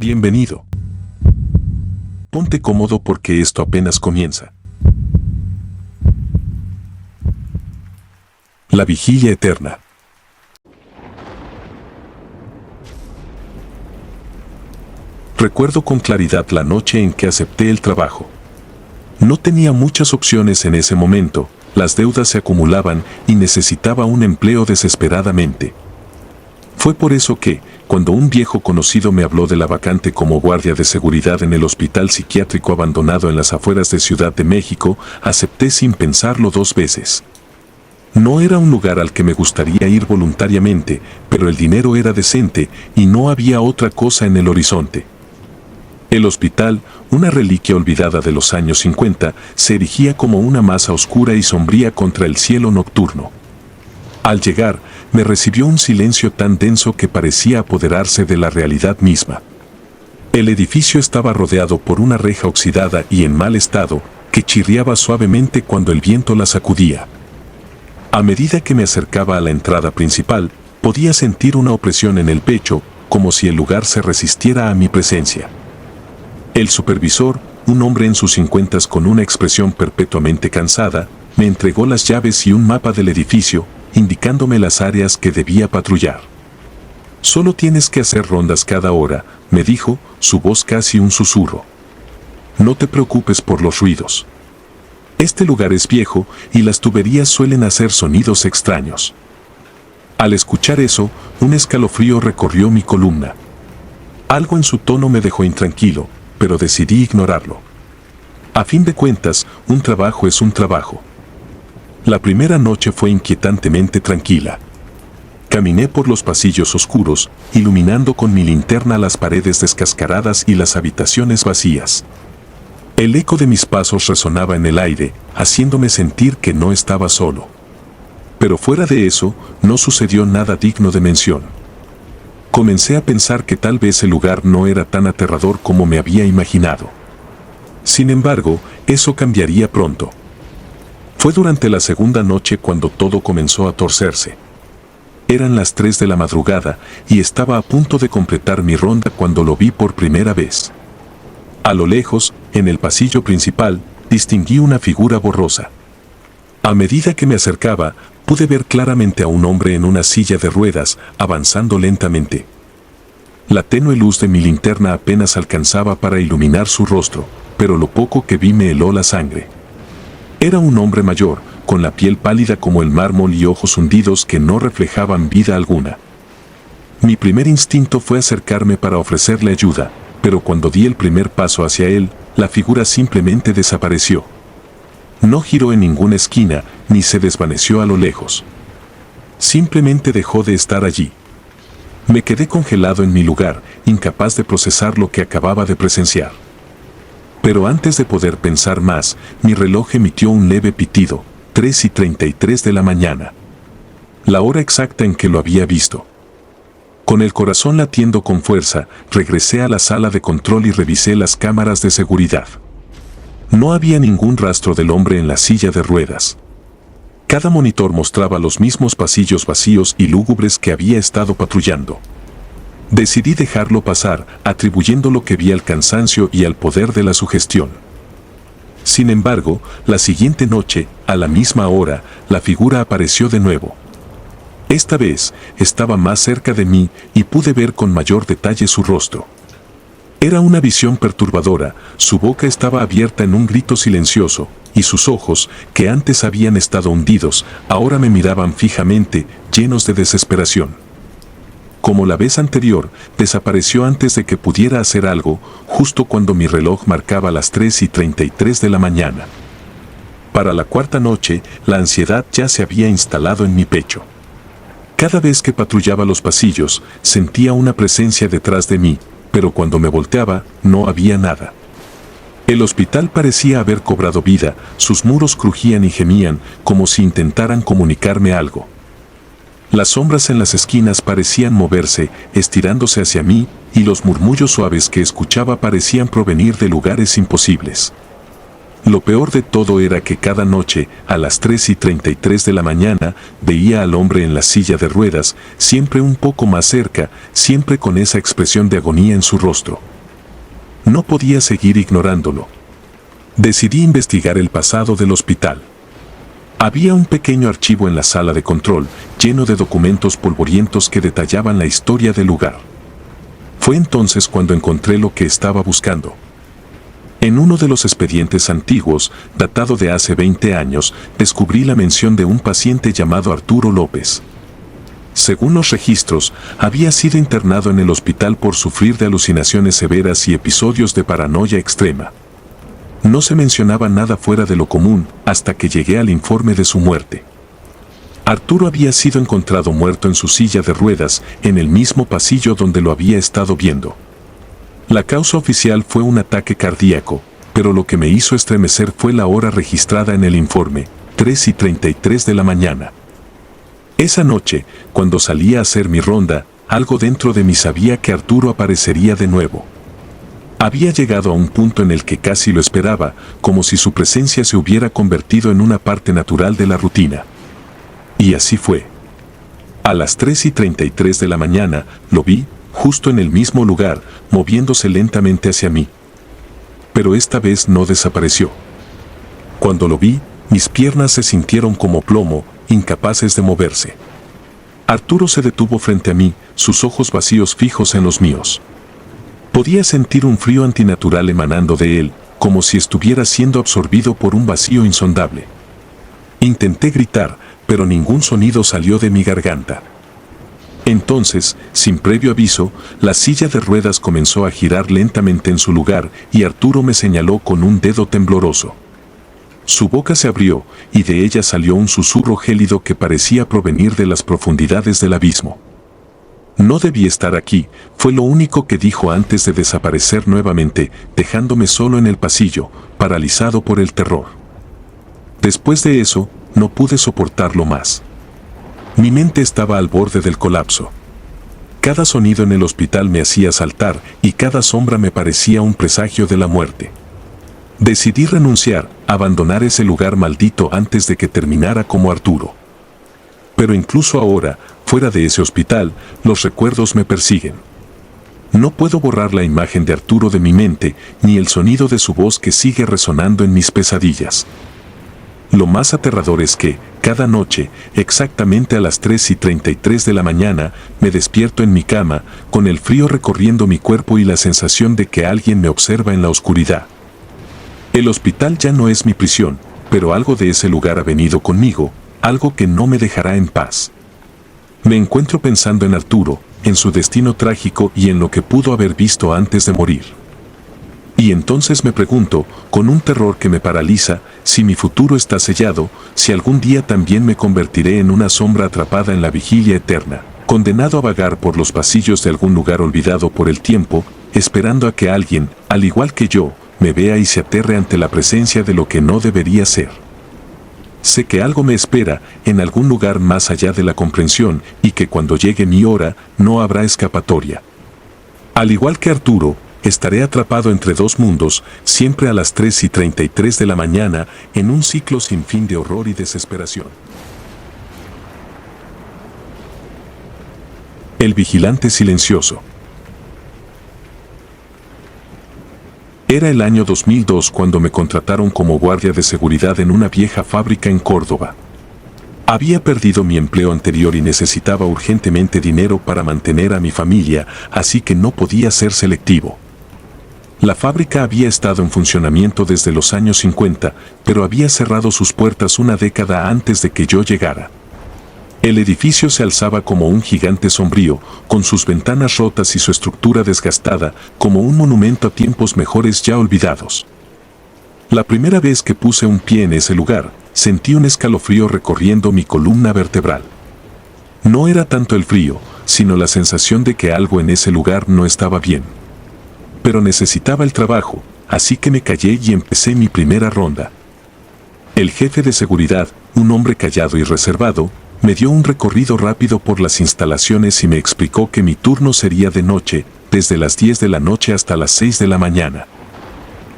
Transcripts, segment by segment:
Bienvenido. Ponte cómodo porque esto apenas comienza. La vigilia eterna. Recuerdo con claridad la noche en que acepté el trabajo. No tenía muchas opciones en ese momento, las deudas se acumulaban y necesitaba un empleo desesperadamente. Fue por eso que, cuando un viejo conocido me habló de la vacante como guardia de seguridad en el hospital psiquiátrico abandonado en las afueras de Ciudad de México, acepté sin pensarlo 2 veces. No era un lugar al que me gustaría ir voluntariamente, pero el dinero era decente y no había otra cosa en el horizonte. El hospital, una reliquia olvidada de los años 50, se erigía como una masa oscura y sombría contra el cielo nocturno. Al llegar, me recibió un silencio tan denso que parecía apoderarse de la realidad misma. El edificio estaba rodeado por una reja oxidada y en mal estado, que chirriaba suavemente cuando el viento la sacudía. A medida que me acercaba a la entrada principal, podía sentir una opresión en el pecho, como si el lugar se resistiera a mi presencia. El supervisor, un hombre en sus 50 con una expresión perpetuamente cansada, me entregó las llaves y un mapa del edificio, indicándome las áreas que debía patrullar. Solo tienes que hacer rondas cada hora, me dijo, su voz casi un susurro. No te preocupes por los ruidos. Este lugar es viejo y las tuberías suelen hacer sonidos extraños. Al escuchar eso, un escalofrío recorrió mi columna. Algo en su tono me dejó intranquilo, pero decidí ignorarlo. A fin de cuentas, un trabajo es un trabajo. La primera noche fue inquietantemente tranquila. Caminé por los pasillos oscuros, iluminando con mi linterna las paredes descascaradas y las habitaciones vacías. El eco de mis pasos resonaba en el aire, haciéndome sentir que no estaba solo. Pero fuera de eso, no sucedió nada digno de mención. Comencé a pensar que tal vez el lugar no era tan aterrador como me había imaginado. Sin embargo, eso cambiaría pronto. Fue durante la segunda noche cuando todo comenzó a torcerse. Eran las 3 de la madrugada y estaba a punto de completar mi ronda cuando lo vi por primera vez. A lo lejos, en el pasillo principal, distinguí una figura borrosa. A medida que me acercaba, pude ver claramente a un hombre en una silla de ruedas, avanzando lentamente. La tenue luz de mi linterna apenas alcanzaba para iluminar su rostro, pero lo poco que vi me heló la sangre. Era un hombre mayor, con la piel pálida como el mármol y ojos hundidos que no reflejaban vida alguna. Mi primer instinto fue acercarme para ofrecerle ayuda, pero cuando di el primer paso hacia él, la figura simplemente desapareció. No giró en ninguna esquina, ni se desvaneció a lo lejos. Simplemente dejó de estar allí. Me quedé congelado en mi lugar, incapaz de procesar lo que acababa de presenciar. Pero antes de poder pensar más, mi reloj emitió un leve pitido, 3:33 de la mañana. La hora exacta en que lo había visto. Con el corazón latiendo con fuerza, regresé a la sala de control y revisé las cámaras de seguridad. No había ningún rastro del hombre en la silla de ruedas. Cada monitor mostraba los mismos pasillos vacíos y lúgubres que había estado patrullando. Decidí dejarlo pasar, atribuyendo lo que vi al cansancio y al poder de la sugestión. Sin embargo, la siguiente noche, a la misma hora, la figura apareció de nuevo. Esta vez, estaba más cerca de mí y pude ver con mayor detalle su rostro. Era una visión perturbadora, su boca estaba abierta en un grito silencioso, y sus ojos, que antes habían estado hundidos, ahora me miraban fijamente, llenos de desesperación. Como la vez anterior, desapareció antes de que pudiera hacer algo, justo cuando mi reloj marcaba las 3:33 de la mañana. Para la cuarta noche, la ansiedad ya se había instalado en mi pecho. Cada vez que patrullaba los pasillos, sentía una presencia detrás de mí, pero cuando me volteaba, no había nada. El hospital parecía haber cobrado vida, sus muros crujían y gemían, como si intentaran comunicarme algo. Las sombras en las esquinas parecían moverse, estirándose hacia mí, y los murmullos suaves que escuchaba parecían provenir de lugares imposibles. Lo peor de todo era que cada noche, a las 3:33 de la mañana, veía al hombre en la silla de ruedas, siempre un poco más cerca, siempre con esa expresión de agonía en su rostro. No podía seguir ignorándolo. Decidí investigar el pasado del hospital. Había un pequeño archivo en la sala de control, lleno de documentos polvorientos que detallaban la historia del lugar. Fue entonces cuando encontré lo que estaba buscando. En uno de los expedientes antiguos, datado de hace 20 años, descubrí la mención de un paciente llamado Arturo López. Según los registros, había sido internado en el hospital por sufrir de alucinaciones severas y episodios de paranoia extrema. No se mencionaba nada fuera de lo común hasta que llegué al informe de su muerte. Arturo había sido encontrado muerto en su silla de ruedas en el mismo pasillo donde lo había estado viendo. La causa oficial fue un ataque cardíaco, pero lo que me hizo estremecer fue la hora registrada en el informe, 3:33 de la mañana. Esa noche, cuando salí a hacer mi ronda, algo dentro de mí sabía que Arturo aparecería de nuevo. Había llegado a un punto en el que casi lo esperaba, como si su presencia se hubiera convertido en una parte natural de la rutina. Y así fue. A las 3:33 de la mañana, lo vi, justo en el mismo lugar, moviéndose lentamente hacia mí. Pero esta vez no desapareció. Cuando lo vi, mis piernas se sintieron como plomo, incapaces de moverse. Arturo se detuvo frente a mí, sus ojos vacíos fijos en los míos. Podía sentir un frío antinatural emanando de él, como si estuviera siendo absorbido por un vacío insondable. Intenté gritar, pero ningún sonido salió de mi garganta. Entonces, sin previo aviso, la silla de ruedas comenzó a girar lentamente en su lugar y Arturo me señaló con un dedo tembloroso. Su boca se abrió y de ella salió un susurro gélido que parecía provenir de las profundidades del abismo. No debí estar aquí, fue lo único que dijo antes de desaparecer nuevamente, dejándome solo en el pasillo, paralizado por el terror. Después de eso, no pude soportarlo más. Mi mente estaba al borde del colapso. Cada sonido en el hospital me hacía saltar y cada sombra me parecía un presagio de la muerte. Decidí renunciar, abandonar ese lugar maldito antes de que terminara como Arturo. Pero incluso ahora, fuera de ese hospital, los recuerdos me persiguen. No puedo borrar la imagen de Arturo de mi mente, ni el sonido de su voz que sigue resonando en mis pesadillas. Lo más aterrador es que, cada noche, exactamente a las 3:33 de la mañana, me despierto en mi cama, con el frío recorriendo mi cuerpo y la sensación de que alguien me observa en la oscuridad. El hospital ya no es mi prisión, pero algo de ese lugar ha venido conmigo, algo que no me dejará en paz. Me encuentro pensando en Arturo, en su destino trágico y en lo que pudo haber visto antes de morir. Y entonces me pregunto, con un terror que me paraliza, si mi futuro está sellado, si algún día también me convertiré en una sombra atrapada en la vigilia eterna, condenado a vagar por los pasillos de algún lugar olvidado por el tiempo, esperando a que alguien, al igual que yo, me vea y se aterre ante la presencia de lo que no debería ser. Sé que algo me espera en algún lugar más allá de la comprensión y que cuando llegue mi hora no habrá escapatoria. Al igual que Arturo, estaré atrapado entre dos mundos, siempre a las 3:33 de la mañana, en un ciclo sin fin de horror y desesperación. El vigilante silencioso. Era el año 2002 cuando me contrataron como guardia de seguridad en una vieja fábrica en Córdoba. Había perdido mi empleo anterior y necesitaba urgentemente dinero para mantener a mi familia, así que no podía ser selectivo. La fábrica había estado en funcionamiento desde los años 50, pero había cerrado sus puertas una década antes de que yo llegara. El edificio se alzaba como un gigante sombrío, con sus ventanas rotas y su estructura desgastada, como un monumento a tiempos mejores ya olvidados. La primera vez que puse un pie en ese lugar, sentí un escalofrío recorriendo mi columna vertebral. No era tanto el frío, sino la sensación de que algo en ese lugar no estaba bien. Pero necesitaba el trabajo, así que me callé y empecé mi primera ronda. El jefe de seguridad, un hombre callado y reservado, me dio un recorrido rápido por las instalaciones y me explicó que mi turno sería de noche, desde las 10 de la noche hasta las 6 de la mañana.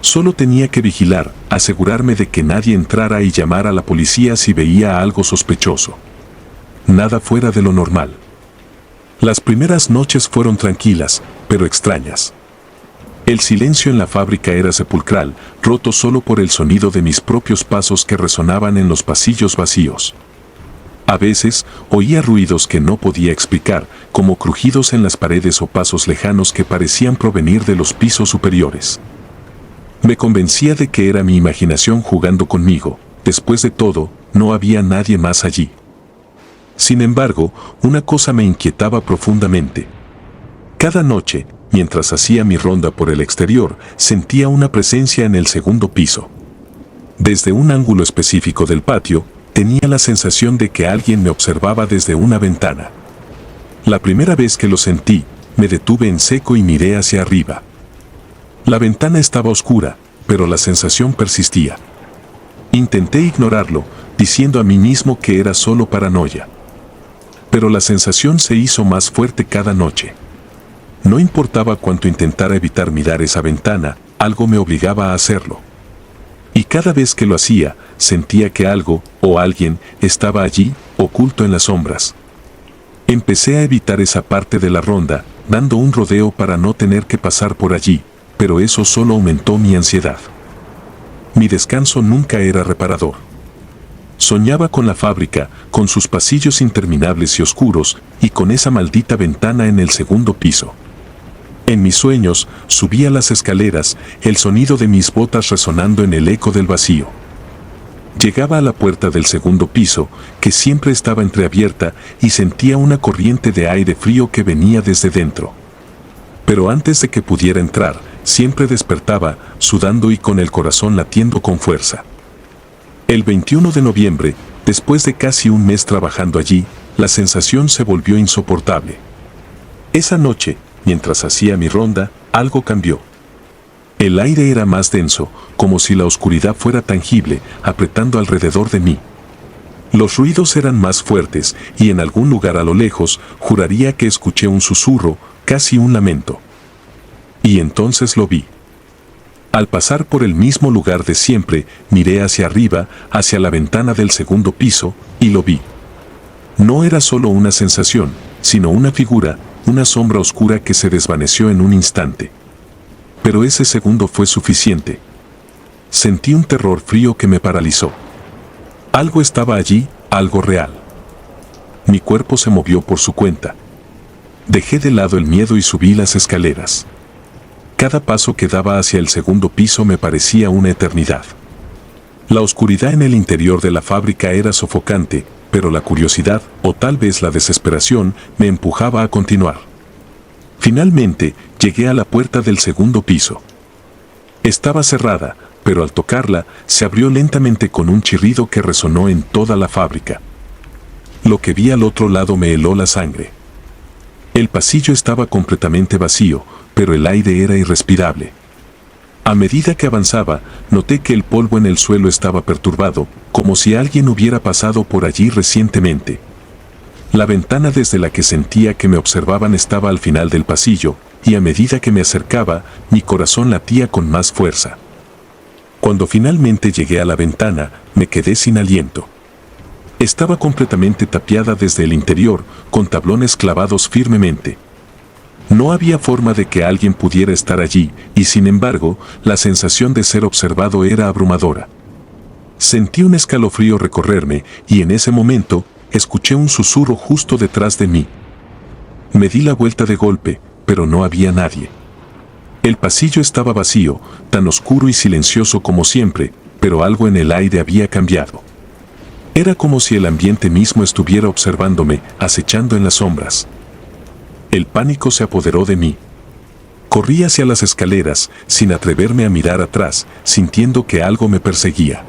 Solo tenía que vigilar, asegurarme de que nadie entrara y llamar a la policía si veía algo sospechoso. Nada fuera de lo normal. Las primeras noches fueron tranquilas, pero extrañas. El silencio en la fábrica era sepulcral, roto solo por el sonido de mis propios pasos que resonaban en los pasillos vacíos. A veces oía ruidos que no podía explicar, como crujidos en las paredes o pasos lejanos que parecían provenir de los pisos superiores. Me convencía de que era mi imaginación jugando conmigo. Después de todo, no había nadie más allí. Sin embargo, una cosa me inquietaba profundamente. Cada noche, mientras hacía mi ronda por el exterior, sentía una presencia en el segundo piso. Desde un ángulo específico del patio, tenía la sensación de que alguien me observaba desde una ventana. La primera vez que lo sentí, me detuve en seco y miré hacia arriba. La ventana estaba oscura, pero la sensación persistía. Intenté ignorarlo, diciendo a mí mismo que era solo paranoia. Pero la sensación se hizo más fuerte cada noche. No importaba cuánto intentara evitar mirar esa ventana, algo me obligaba a hacerlo. Y cada vez que lo hacía, sentía que algo, o alguien, estaba allí, oculto en las sombras. Empecé a evitar esa parte de la ronda, dando un rodeo para no tener que pasar por allí, pero eso solo aumentó mi ansiedad. Mi descanso nunca era reparador. Soñaba con la fábrica, con sus pasillos interminables y oscuros, y con esa maldita ventana en el segundo piso. En mis sueños, subía las escaleras, el sonido de mis botas resonando en el eco del vacío. Llegaba a la puerta del segundo piso, que siempre estaba entreabierta, y sentía una corriente de aire frío que venía desde dentro. Pero antes de que pudiera entrar, siempre despertaba, sudando y con el corazón latiendo con fuerza. El 21 de noviembre, después de casi un mes trabajando allí, la sensación se volvió insoportable. Esa noche, mientras hacía mi ronda, algo cambió. El aire era más denso, como si la oscuridad fuera tangible, apretando alrededor de mí. Los ruidos eran más fuertes, y en algún lugar a lo lejos, juraría que escuché un susurro, casi un lamento. Y entonces lo vi. Al pasar por el mismo lugar de siempre, miré hacia arriba, hacia la ventana del segundo piso, y lo vi. No era solo una sensación, sino una figura, una sombra oscura que se desvaneció en un instante. Pero ese segundo fue suficiente. Sentí un terror frío que me paralizó. Algo estaba allí, algo real. Mi cuerpo se movió por su cuenta. Dejé de lado el miedo y subí las escaleras. Cada paso que daba hacia el segundo piso me parecía una eternidad. La oscuridad en el interior de la fábrica era sofocante, pero la curiosidad, o tal vez la desesperación, me empujaba a continuar. Finalmente, llegué a la puerta del segundo piso. Estaba cerrada, pero al tocarla, se abrió lentamente con un chirrido que resonó en toda la fábrica. Lo que vi al otro lado me heló la sangre. El pasillo estaba completamente vacío, pero el aire era irrespirable. A medida que avanzaba, noté que el polvo en el suelo estaba perturbado, como si alguien hubiera pasado por allí recientemente. La ventana desde la que sentía que me observaban estaba al final del pasillo, y a medida que me acercaba, mi corazón latía con más fuerza. Cuando finalmente llegué a la ventana, me quedé sin aliento. Estaba completamente tapiada desde el interior, con tablones clavados firmemente. No había forma de que alguien pudiera estar allí, y sin embargo, la sensación de ser observado era abrumadora. Sentí un escalofrío recorrerme, y en ese momento, escuché un susurro justo detrás de mí. Me di la vuelta de golpe, pero no había nadie. El pasillo estaba vacío, tan oscuro y silencioso como siempre, pero algo en el aire había cambiado. Era como si el ambiente mismo estuviera observándome, acechando en las sombras. El pánico se apoderó de mí. Corrí hacia las escaleras, sin atreverme a mirar atrás, sintiendo que algo me perseguía.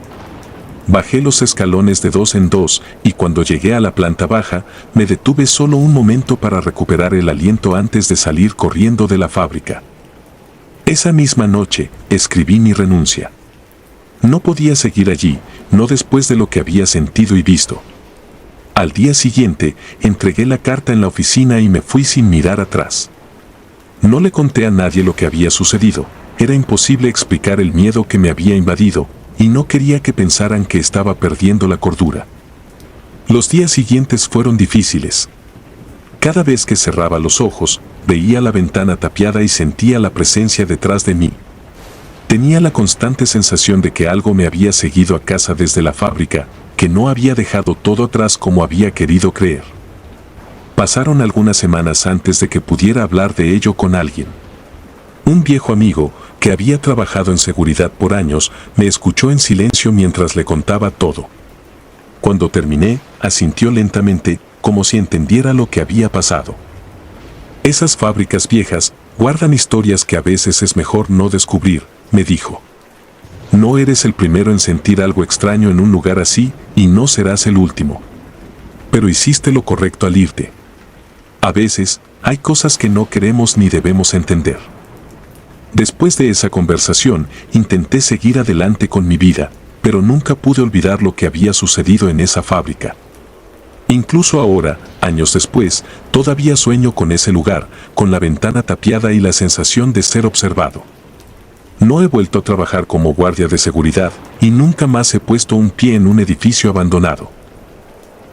Bajé los escalones de 2 en 2, y cuando llegué a la planta baja, me detuve solo un momento para recuperar el aliento antes de salir corriendo de la fábrica. Esa misma noche, escribí mi renuncia. No podía seguir allí, no después de lo que había sentido y visto. Al día siguiente, entregué la carta en la oficina y me fui sin mirar atrás. No le conté a nadie lo que había sucedido. Era imposible explicar el miedo que me había invadido, y no quería que pensaran que estaba perdiendo la cordura. Los días siguientes fueron difíciles. Cada vez que cerraba los ojos, veía la ventana tapiada y sentía la presencia detrás de mí. Tenía la constante sensación de que algo me había seguido a casa desde la fábrica, que no había dejado todo atrás como había querido creer. Pasaron algunas semanas antes de que pudiera hablar de ello con alguien. Un viejo amigo, que había trabajado en seguridad por años, me escuchó en silencio mientras le contaba todo. Cuando terminé, asintió lentamente, como si entendiera lo que había pasado. Esas fábricas viejas guardan historias que a veces es mejor no descubrir, me dijo. No eres el primero en sentir algo extraño en un lugar así, y no serás el último. Pero hiciste lo correcto al irte. A veces, hay cosas que no queremos ni debemos entender. Después de esa conversación, intenté seguir adelante con mi vida, pero nunca pude olvidar lo que había sucedido en esa fábrica. Incluso ahora, años después, todavía sueño con ese lugar, con la ventana tapiada y la sensación de ser observado. No he vuelto a trabajar como guardia de seguridad y nunca más he puesto un pie en un edificio abandonado.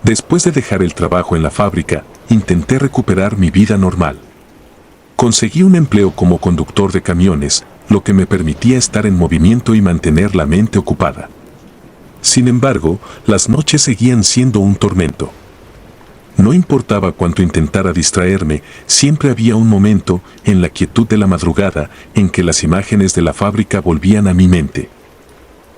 Después de dejar el trabajo en la fábrica, intenté recuperar mi vida normal. Conseguí un empleo como conductor de camiones, lo que me permitía estar en movimiento y mantener la mente ocupada. Sin embargo, las noches seguían siendo un tormento. No importaba cuánto intentara distraerme, siempre había un momento, en la quietud de la madrugada, en que las imágenes de la fábrica volvían a mi mente.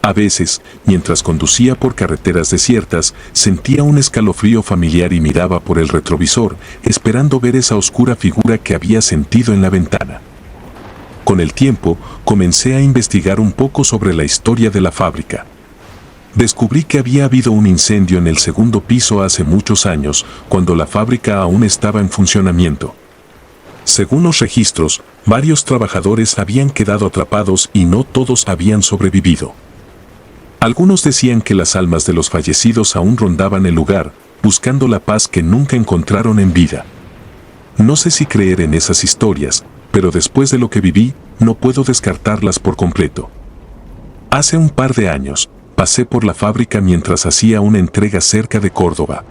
A veces, mientras conducía por carreteras desiertas, sentía un escalofrío familiar y miraba por el retrovisor, esperando ver esa oscura figura que había sentido en la ventana. Con el tiempo, comencé a investigar un poco sobre la historia de la fábrica. Descubrí que había habido un incendio en el segundo piso hace muchos años, cuando la fábrica aún estaba en funcionamiento. Según los registros, varios trabajadores habían quedado atrapados y no todos habían sobrevivido. Algunos decían que las almas de los fallecidos aún rondaban el lugar, buscando la paz que nunca encontraron en vida. No sé si creer en esas historias, pero después de lo que viví, no puedo descartarlas por completo. Hace un par de años, pasé por la fábrica mientras hacía una entrega cerca de Córdoba.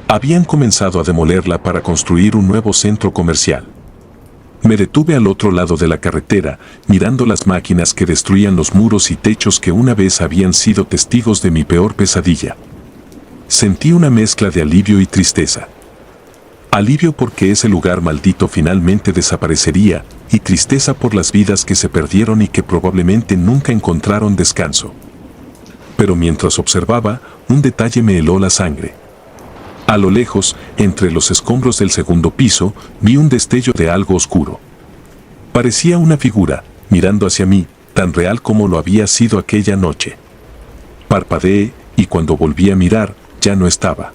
Habían comenzado a demolerla para construir un nuevo centro comercial. Me detuve al otro lado de la carretera, mirando las máquinas que destruían los muros y techos que una vez habían sido testigos de mi peor pesadilla. Sentí una mezcla de alivio y tristeza. Alivio porque ese lugar maldito finalmente desaparecería, y tristeza por las vidas que se perdieron y que probablemente nunca encontraron descanso. Pero mientras observaba, un detalle me heló la sangre. A lo lejos, entre los escombros del segundo piso, vi un destello de algo oscuro. Parecía una figura, mirando hacia mí, tan real como lo había sido aquella noche. Parpadeé, y cuando volví a mirar, ya no estaba.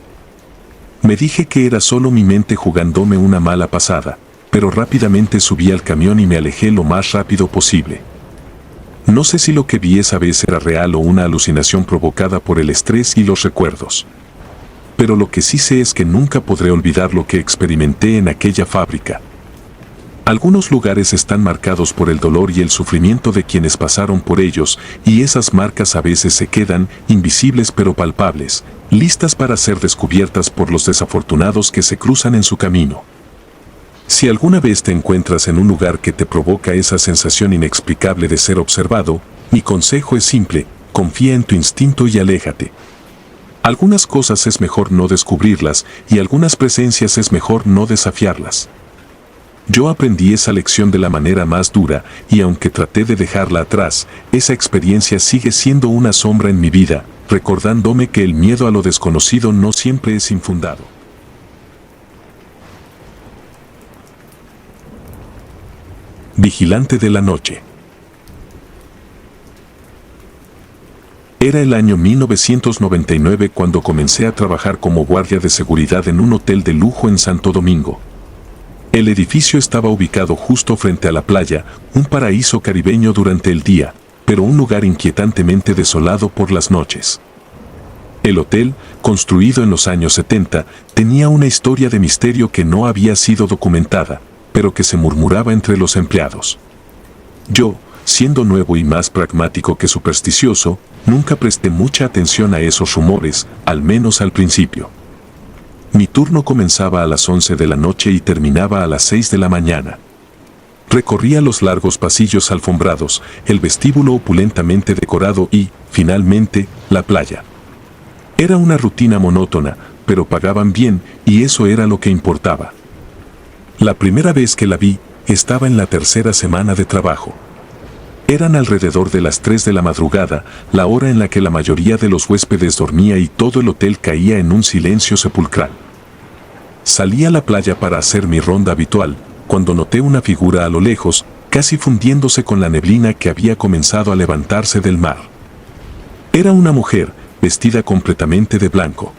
Me dije que era solo mi mente jugándome una mala pasada, pero rápidamente subí al camión y me alejé lo más rápido posible. No sé si lo que vi esa vez era real o una alucinación provocada por el estrés y los recuerdos. Pero lo que sí sé es que nunca podré olvidar lo que experimenté en aquella fábrica. Algunos lugares están marcados por el dolor y el sufrimiento de quienes pasaron por ellos, y esas marcas a veces se quedan, invisibles pero palpables, listas para ser descubiertas por los desafortunados que se cruzan en su camino. Si alguna vez te encuentras en un lugar que te provoca esa sensación inexplicable de ser observado, mi consejo es simple: confía en tu instinto y aléjate. Algunas cosas es mejor no descubrirlas, y algunas presencias es mejor no desafiarlas. Yo aprendí esa lección de la manera más dura, y aunque traté de dejarla atrás, esa experiencia sigue siendo una sombra en mi vida, recordándome que el miedo a lo desconocido no siempre es infundado. Vigilante de la noche. Era el año 1999 cuando comencé a trabajar como guardia de seguridad en un hotel de lujo en Santo Domingo. El edificio estaba ubicado justo frente a la playa, un paraíso caribeño durante el día, pero un lugar inquietantemente desolado por las noches. El hotel, construido en los años 70, tenía una historia de misterio que no había sido documentada, pero que se murmuraba entre los empleados. Yo, siendo nuevo y más pragmático que supersticioso, nunca presté mucha atención a esos rumores, al menos al principio. Mi turno comenzaba a las 11 de la noche y terminaba a las 6 de la mañana. Recorría los largos pasillos alfombrados, el vestíbulo opulentamente decorado y, finalmente, la playa. Era una rutina monótona, pero pagaban bien y eso era lo que importaba. La primera vez que la vi, estaba en la tercera semana de trabajo. Eran alrededor de las 3 de la madrugada, la hora en la que la mayoría de los huéspedes dormía y todo el hotel caía en un silencio sepulcral. Salí a la playa para hacer mi ronda habitual, cuando noté una figura a lo lejos, casi fundiéndose con la neblina que había comenzado a levantarse del mar. Era una mujer, vestida completamente de blanco.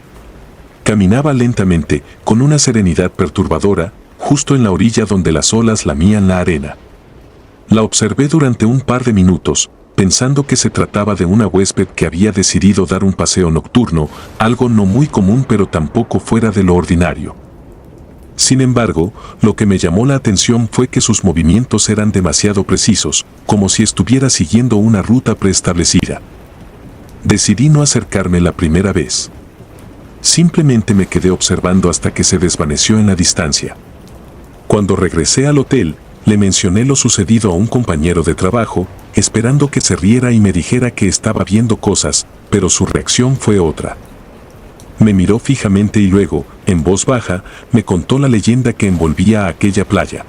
Caminaba lentamente, con una serenidad perturbadora, justo en la orilla donde las olas lamían la arena. La observé durante un par de minutos, pensando que se trataba de una huésped que había decidido dar un paseo nocturno, algo no muy común pero tampoco fuera de lo ordinario. Sin embargo, lo que me llamó la atención fue que sus movimientos eran demasiado precisos, como si estuviera siguiendo una ruta preestablecida. Decidí no acercarme la primera vez. Simplemente me quedé observando hasta que se desvaneció en la distancia. Cuando regresé al hotel, le mencioné lo sucedido a un compañero de trabajo, esperando que se riera y me dijera que estaba viendo cosas, pero su reacción fue otra. Me miró fijamente y luego, en voz baja, me contó la leyenda que envolvía a aquella playa.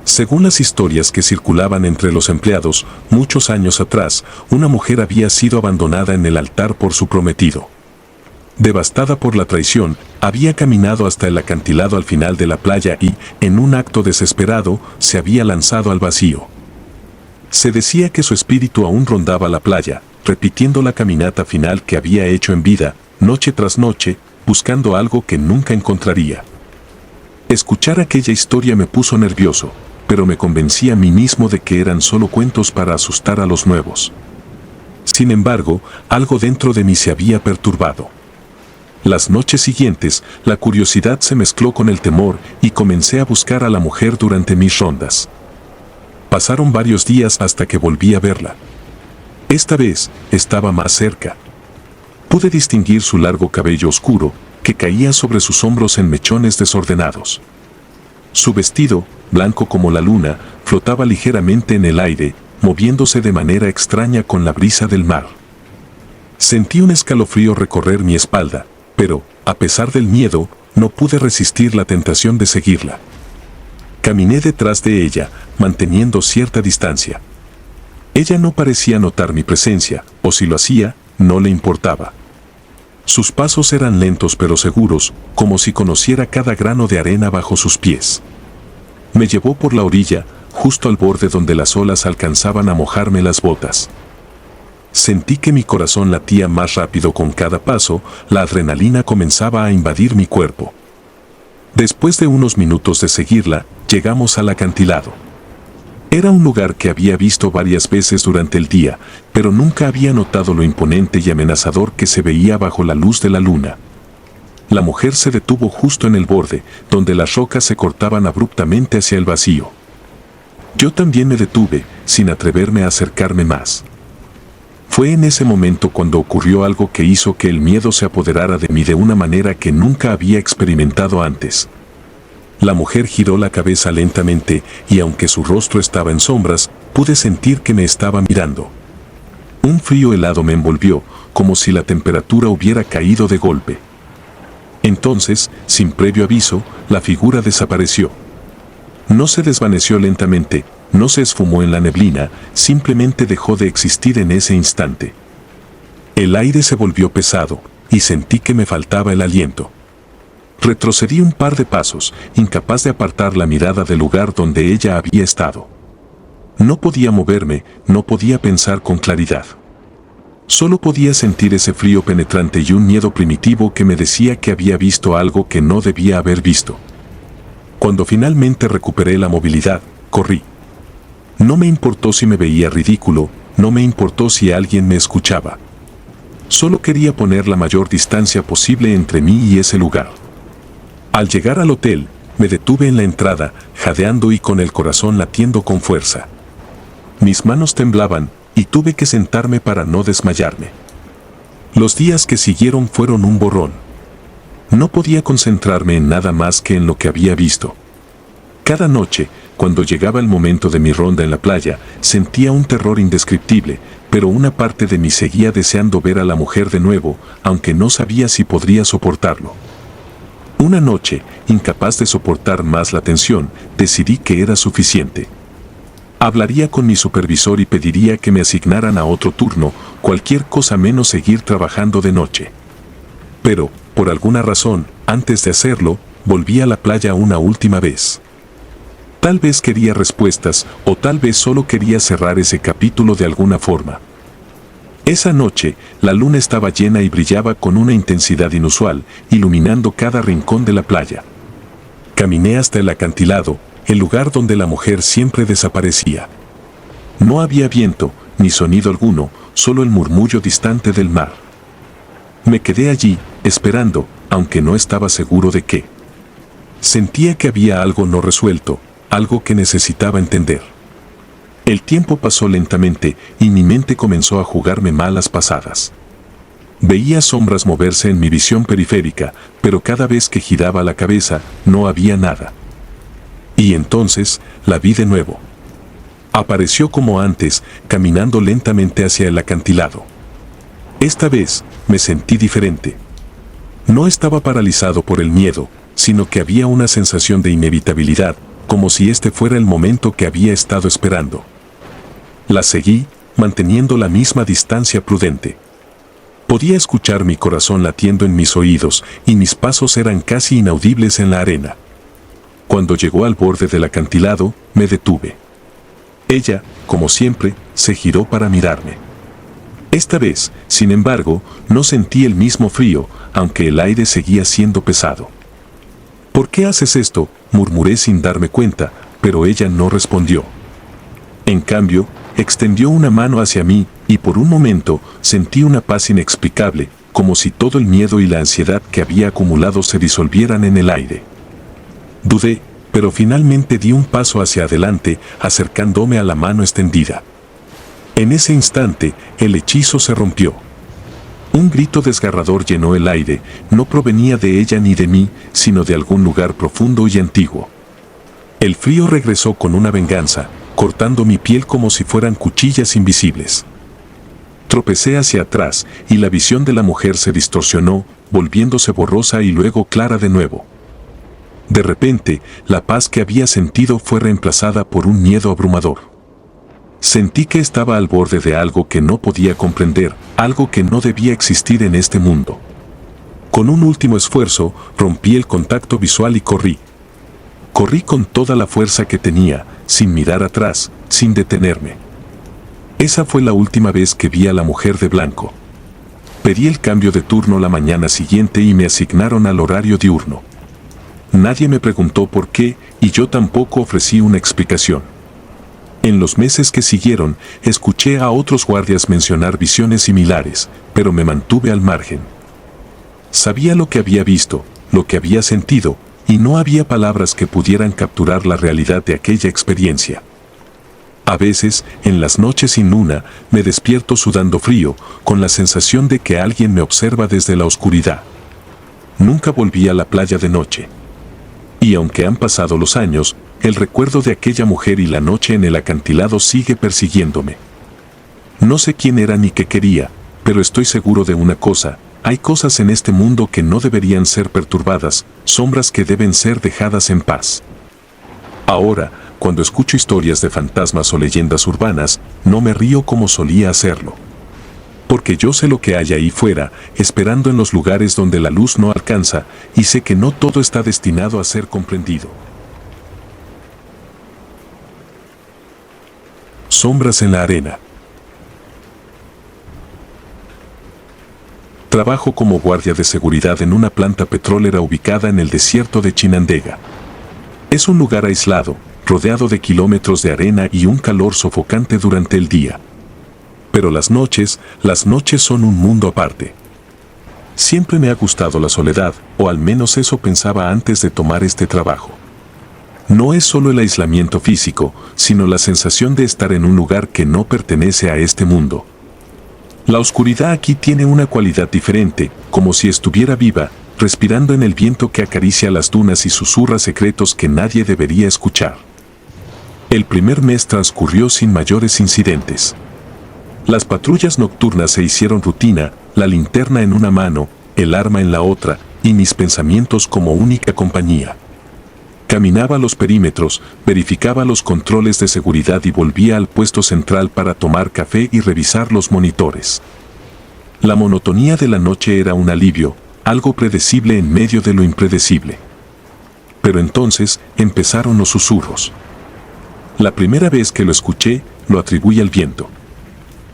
Según las historias que circulaban entre los empleados, muchos años atrás, una mujer había sido abandonada en el altar por su prometido. Devastada por la traición, había caminado hasta el acantilado al final de la playa y, en un acto desesperado, se había lanzado al vacío. Se decía que su espíritu aún rondaba la playa, repitiendo la caminata final que había hecho en vida, noche tras noche, buscando algo que nunca encontraría. Escuchar aquella historia me puso nervioso, pero me convencí a mí mismo de que eran solo cuentos para asustar a los nuevos. Sin embargo, algo dentro de mí se había perturbado. Las noches siguientes, la curiosidad se mezcló con el temor y comencé a buscar a la mujer durante mis rondas. Pasaron varios días hasta que volví a verla. Esta vez, estaba más cerca. Pude distinguir su largo cabello oscuro, que caía sobre sus hombros en mechones desordenados. Su vestido, blanco como la luna, flotaba ligeramente en el aire, moviéndose de manera extraña con la brisa del mar. Sentí un escalofrío recorrer mi espalda, pero, a pesar del miedo, no pude resistir la tentación de seguirla. Caminé detrás de ella, manteniendo cierta distancia. Ella no parecía notar mi presencia, o si lo hacía, no le importaba. Sus pasos eran lentos pero seguros, como si conociera cada grano de arena bajo sus pies. Me llevó por la orilla, justo al borde donde las olas alcanzaban a mojarme las botas. Sentí que mi corazón latía más rápido con cada paso, la adrenalina comenzaba a invadir mi cuerpo. Después de unos minutos de seguirla, llegamos al acantilado. Era un lugar que había visto varias veces durante el día, pero nunca había notado lo imponente y amenazador que se veía bajo la luz de la luna. La mujer se detuvo justo en el borde, donde las rocas se cortaban abruptamente hacia el vacío. Yo también me detuve, sin atreverme a acercarme más. Fue en ese momento cuando ocurrió algo que hizo que el miedo se apoderara de mí de una manera que nunca había experimentado antes. La mujer giró la cabeza lentamente y aunque su rostro estaba en sombras, pude sentir que me estaba mirando. Un frío helado me envolvió, como si la temperatura hubiera caído de golpe. Entonces, sin previo aviso, la figura desapareció. No se desvaneció lentamente, no se esfumó en la neblina, simplemente dejó de existir en ese instante. El aire se volvió pesado, y sentí que me faltaba el aliento. Retrocedí un par de pasos, incapaz de apartar la mirada del lugar donde ella había estado. No podía moverme, no podía pensar con claridad. Solo podía sentir ese frío penetrante y un miedo primitivo que me decía que había visto algo que no debía haber visto. Cuando finalmente recuperé la movilidad, corrí. No me importó si me veía ridículo, no me importó si alguien me escuchaba. Solo quería poner la mayor distancia posible entre mí y ese lugar. Al llegar al hotel, me detuve en la entrada, jadeando y con el corazón latiendo con fuerza. Mis manos temblaban, y tuve que sentarme para no desmayarme. Los días que siguieron fueron un borrón. No podía concentrarme en nada más que en lo que había visto. Cada noche, cuando llegaba el momento de mi ronda en la playa, sentía un terror indescriptible, pero una parte de mí seguía deseando ver a la mujer de nuevo, aunque no sabía si podría soportarlo. Una noche, incapaz de soportar más la tensión, decidí que era suficiente. Hablaría con mi supervisor y pediría que me asignaran a otro turno, cualquier cosa menos seguir trabajando de noche. Pero, por alguna razón, antes de hacerlo, volví a la playa una última vez. Tal vez quería respuestas, o tal vez solo quería cerrar ese capítulo de alguna forma. Esa noche, la luna estaba llena y brillaba con una intensidad inusual, iluminando cada rincón de la playa. Caminé hasta el acantilado, el lugar donde la mujer siempre desaparecía. No había viento, ni sonido alguno, solo el murmullo distante del mar. Me quedé allí, esperando, aunque no estaba seguro de qué. Sentía que había algo no resuelto, algo que necesitaba entender. El tiempo pasó lentamente y mi mente comenzó a jugarme malas pasadas. Veía sombras moverse en mi visión periférica, pero cada vez que giraba la cabeza, no había nada. Y entonces, la vi de nuevo. Apareció como antes, caminando lentamente hacia el acantilado. Esta vez, me sentí diferente. No estaba paralizado por el miedo, sino que había una sensación de inevitabilidad, como si este fuera el momento que había estado esperando. La seguí, manteniendo la misma distancia prudente. Podía escuchar mi corazón latiendo en mis oídos, y mis pasos eran casi inaudibles en la arena. Cuando llegó al borde del acantilado, me detuve. Ella, como siempre, se giró para mirarme. Esta vez, sin embargo, no sentí el mismo frío, aunque el aire seguía siendo pesado. ¿Por qué haces esto?, murmuré sin darme cuenta, pero ella no respondió. En cambio, extendió una mano hacia mí, y por un momento sentí una paz inexplicable, como si todo el miedo y la ansiedad que había acumulado se disolvieran en el aire. Dudé, pero finalmente di un paso hacia adelante, acercándome a la mano extendida. En ese instante, el hechizo se rompió. Un grito desgarrador llenó el aire, no provenía de ella ni de mí, sino de algún lugar profundo y antiguo. El frío regresó con una venganza, cortando mi piel como si fueran cuchillas invisibles. Tropecé hacia atrás, y la visión de la mujer se distorsionó, volviéndose borrosa y luego clara de nuevo. De repente, la paz que había sentido fue reemplazada por un miedo abrumador. Sentí que estaba al borde de algo que no podía comprender, algo que no debía existir en este mundo. Con un último esfuerzo, rompí el contacto visual y corrí. Corrí con toda la fuerza que tenía, sin mirar atrás, sin detenerme. Esa fue la última vez que vi a la mujer de blanco. Pedí el cambio de turno la mañana siguiente y me asignaron al horario diurno. Nadie me preguntó por qué, y yo tampoco ofrecí una explicación. En los meses que siguieron, escuché a otros guardias mencionar visiones similares, pero me mantuve al margen. Sabía lo que había visto, lo que había sentido, y no había palabras que pudieran capturar la realidad de aquella experiencia. A veces, en las noches sin luna, me despierto sudando frío, con la sensación de que alguien me observa desde la oscuridad. Nunca volví a la playa de noche. Y aunque han pasado los años, el recuerdo de aquella mujer y la noche en el acantilado sigue persiguiéndome. No sé quién era ni qué quería, pero estoy seguro de una cosa: hay cosas en este mundo que no deberían ser perturbadas, sombras que deben ser dejadas en paz. Ahora, cuando escucho historias de fantasmas o leyendas urbanas, no me río como solía hacerlo. Porque yo sé lo que hay ahí fuera, esperando en los lugares donde la luz no alcanza, y sé que no todo está destinado a ser comprendido. Sombras en la arena. Trabajo como guardia de seguridad en una planta petrolera ubicada en el desierto de Chinandega. Es un lugar aislado, rodeado de kilómetros de arena y un calor sofocante durante el día. Pero las noches son un mundo aparte. Siempre me ha gustado la soledad, o al menos eso pensaba antes de tomar este trabajo. No es solo el aislamiento físico, sino la sensación de estar en un lugar que no pertenece a este mundo. La oscuridad aquí tiene una cualidad diferente, como si estuviera viva, respirando en el viento que acaricia las dunas y susurra secretos que nadie debería escuchar. El primer mes transcurrió sin mayores incidentes. Las patrullas nocturnas se hicieron rutina, la linterna en una mano, el arma en la otra, y mis pensamientos como única compañía. Caminaba los perímetros, verificaba los controles de seguridad y volvía al puesto central para tomar café y revisar los monitores. La monotonía de la noche era un alivio, algo predecible en medio de lo impredecible. Pero entonces empezaron los susurros. La primera vez que lo escuché, lo atribuí al viento.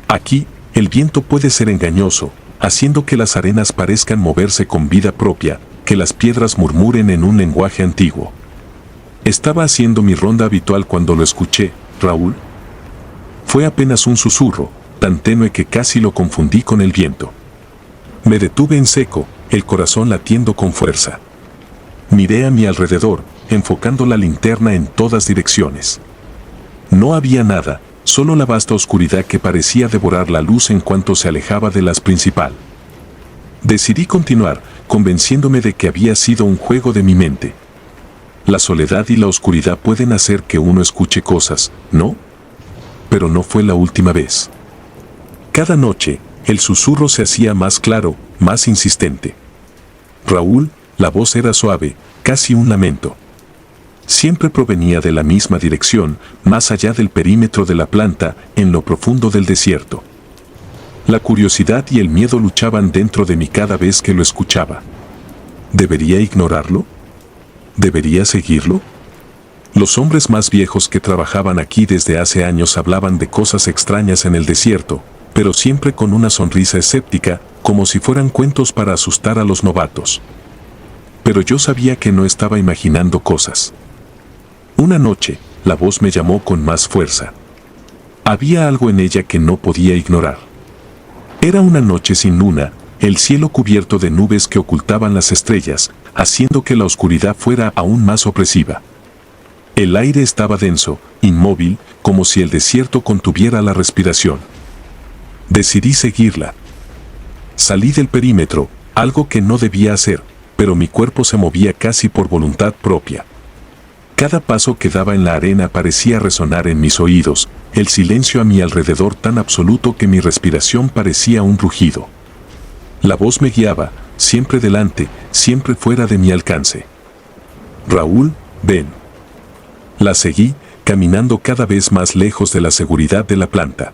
Aquí, el viento puede ser engañoso, haciendo que las arenas parezcan moverse con vida propia, que las piedras murmuren en un lenguaje antiguo. Estaba haciendo mi ronda habitual cuando lo escuché, Raúl. Fue apenas un susurro, tan tenue que casi lo confundí con el viento. Me detuve en seco, el corazón latiendo con fuerza. Miré a mi alrededor, enfocando la linterna en todas direcciones. No había nada, solo la vasta oscuridad que parecía devorar la luz en cuanto se alejaba de las principal. Decidí continuar, convenciéndome de que había sido un juego de mi mente. La soledad y la oscuridad pueden hacer que uno escuche cosas, ¿no? Pero no fue la última vez. Cada noche, el susurro se hacía más claro, más insistente. Raúl, la voz era suave, casi un lamento. Siempre provenía de la misma dirección, más allá del perímetro de la planta, en lo profundo del desierto. La curiosidad y el miedo luchaban dentro de mí cada vez que lo escuchaba. ¿Debería ignorarlo? ¿Debería seguirlo? Los hombres más viejos que trabajaban aquí desde hace años hablaban de cosas extrañas en el desierto, pero siempre con una sonrisa escéptica, como si fueran cuentos para asustar a los novatos. Pero yo sabía que no estaba imaginando cosas. Una noche, la voz me llamó con más fuerza. Había algo en ella que no podía ignorar. Era una noche sin luna, el cielo cubierto de nubes que ocultaban las estrellas, haciendo que la oscuridad fuera aún más opresiva. El aire estaba denso, inmóvil, como si el desierto contuviera la respiración. Decidí seguirla. Salí del perímetro, algo que no debía hacer, pero mi cuerpo se movía casi por voluntad propia. Cada paso que daba en la arena parecía resonar en mis oídos, el silencio a mi alrededor tan absoluto que mi respiración parecía un rugido. La voz me guiaba, siempre delante, siempre fuera de mi alcance. Raúl, ven. La seguí, caminando cada vez más lejos de la seguridad de la planta.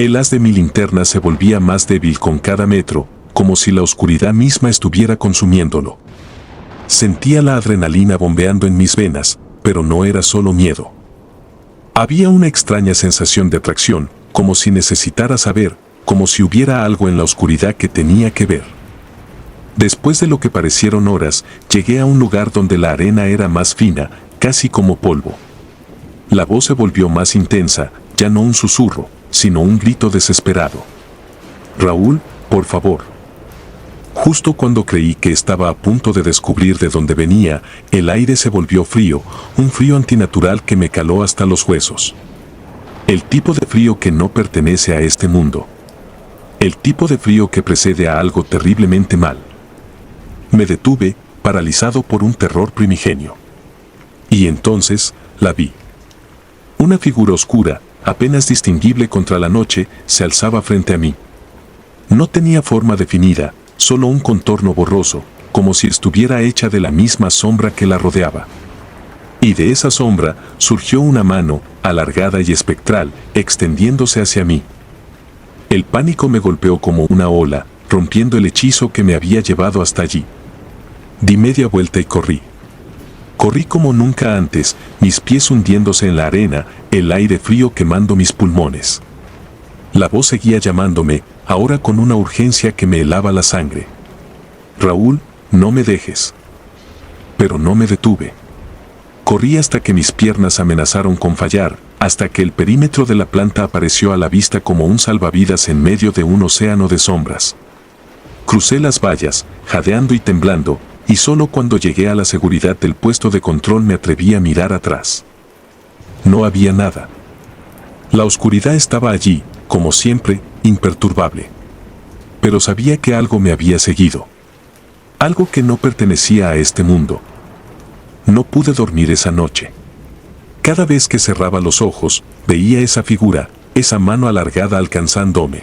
El haz de mi linterna se volvía más débil con cada metro, como si la oscuridad misma estuviera consumiéndolo. Sentía la adrenalina bombeando en mis venas, pero no era solo miedo. Había una extraña sensación de atracción, como si necesitara saber, como si hubiera algo en la oscuridad que tenía que ver. Después de lo que parecieron horas, llegué a un lugar donde la arena era más fina, casi como polvo. La voz se volvió más intensa, ya no un susurro, sino un grito desesperado. Raúl, por favor. Justo cuando creí que estaba a punto de descubrir de dónde venía, el aire se volvió frío, un frío antinatural que me caló hasta los huesos. El tipo de frío que no pertenece a este mundo. El tipo de frío que precede a algo terriblemente mal. Me detuve, paralizado por un terror primigenio. Y entonces, la vi. Una figura oscura, apenas distinguible contra la noche, se alzaba frente a mí. No tenía forma definida, solo un contorno borroso, como si estuviera hecha de la misma sombra que la rodeaba. Y de esa sombra surgió una mano, alargada y espectral, extendiéndose hacia mí. El pánico me golpeó como una ola, rompiendo el hechizo que me había llevado hasta allí. Di media vuelta y corrí. Corrí como nunca antes, mis pies hundiéndose en la arena, el aire frío quemando mis pulmones. La voz seguía llamándome, ahora con una urgencia que me helaba la sangre. Raúl, no me dejes. Pero no me detuve. Corrí hasta que mis piernas amenazaron con fallar, hasta que el perímetro de la planta apareció a la vista como un salvavidas en medio de un océano de sombras. Crucé las vallas, jadeando y temblando, y solo cuando llegué a la seguridad del puesto de control me atreví a mirar atrás. No había nada. La oscuridad estaba allí, como siempre, imperturbable. Pero sabía que algo me había seguido. Algo que no pertenecía a este mundo. No pude dormir esa noche. Cada vez que cerraba los ojos, veía esa figura, esa mano alargada alcanzándome.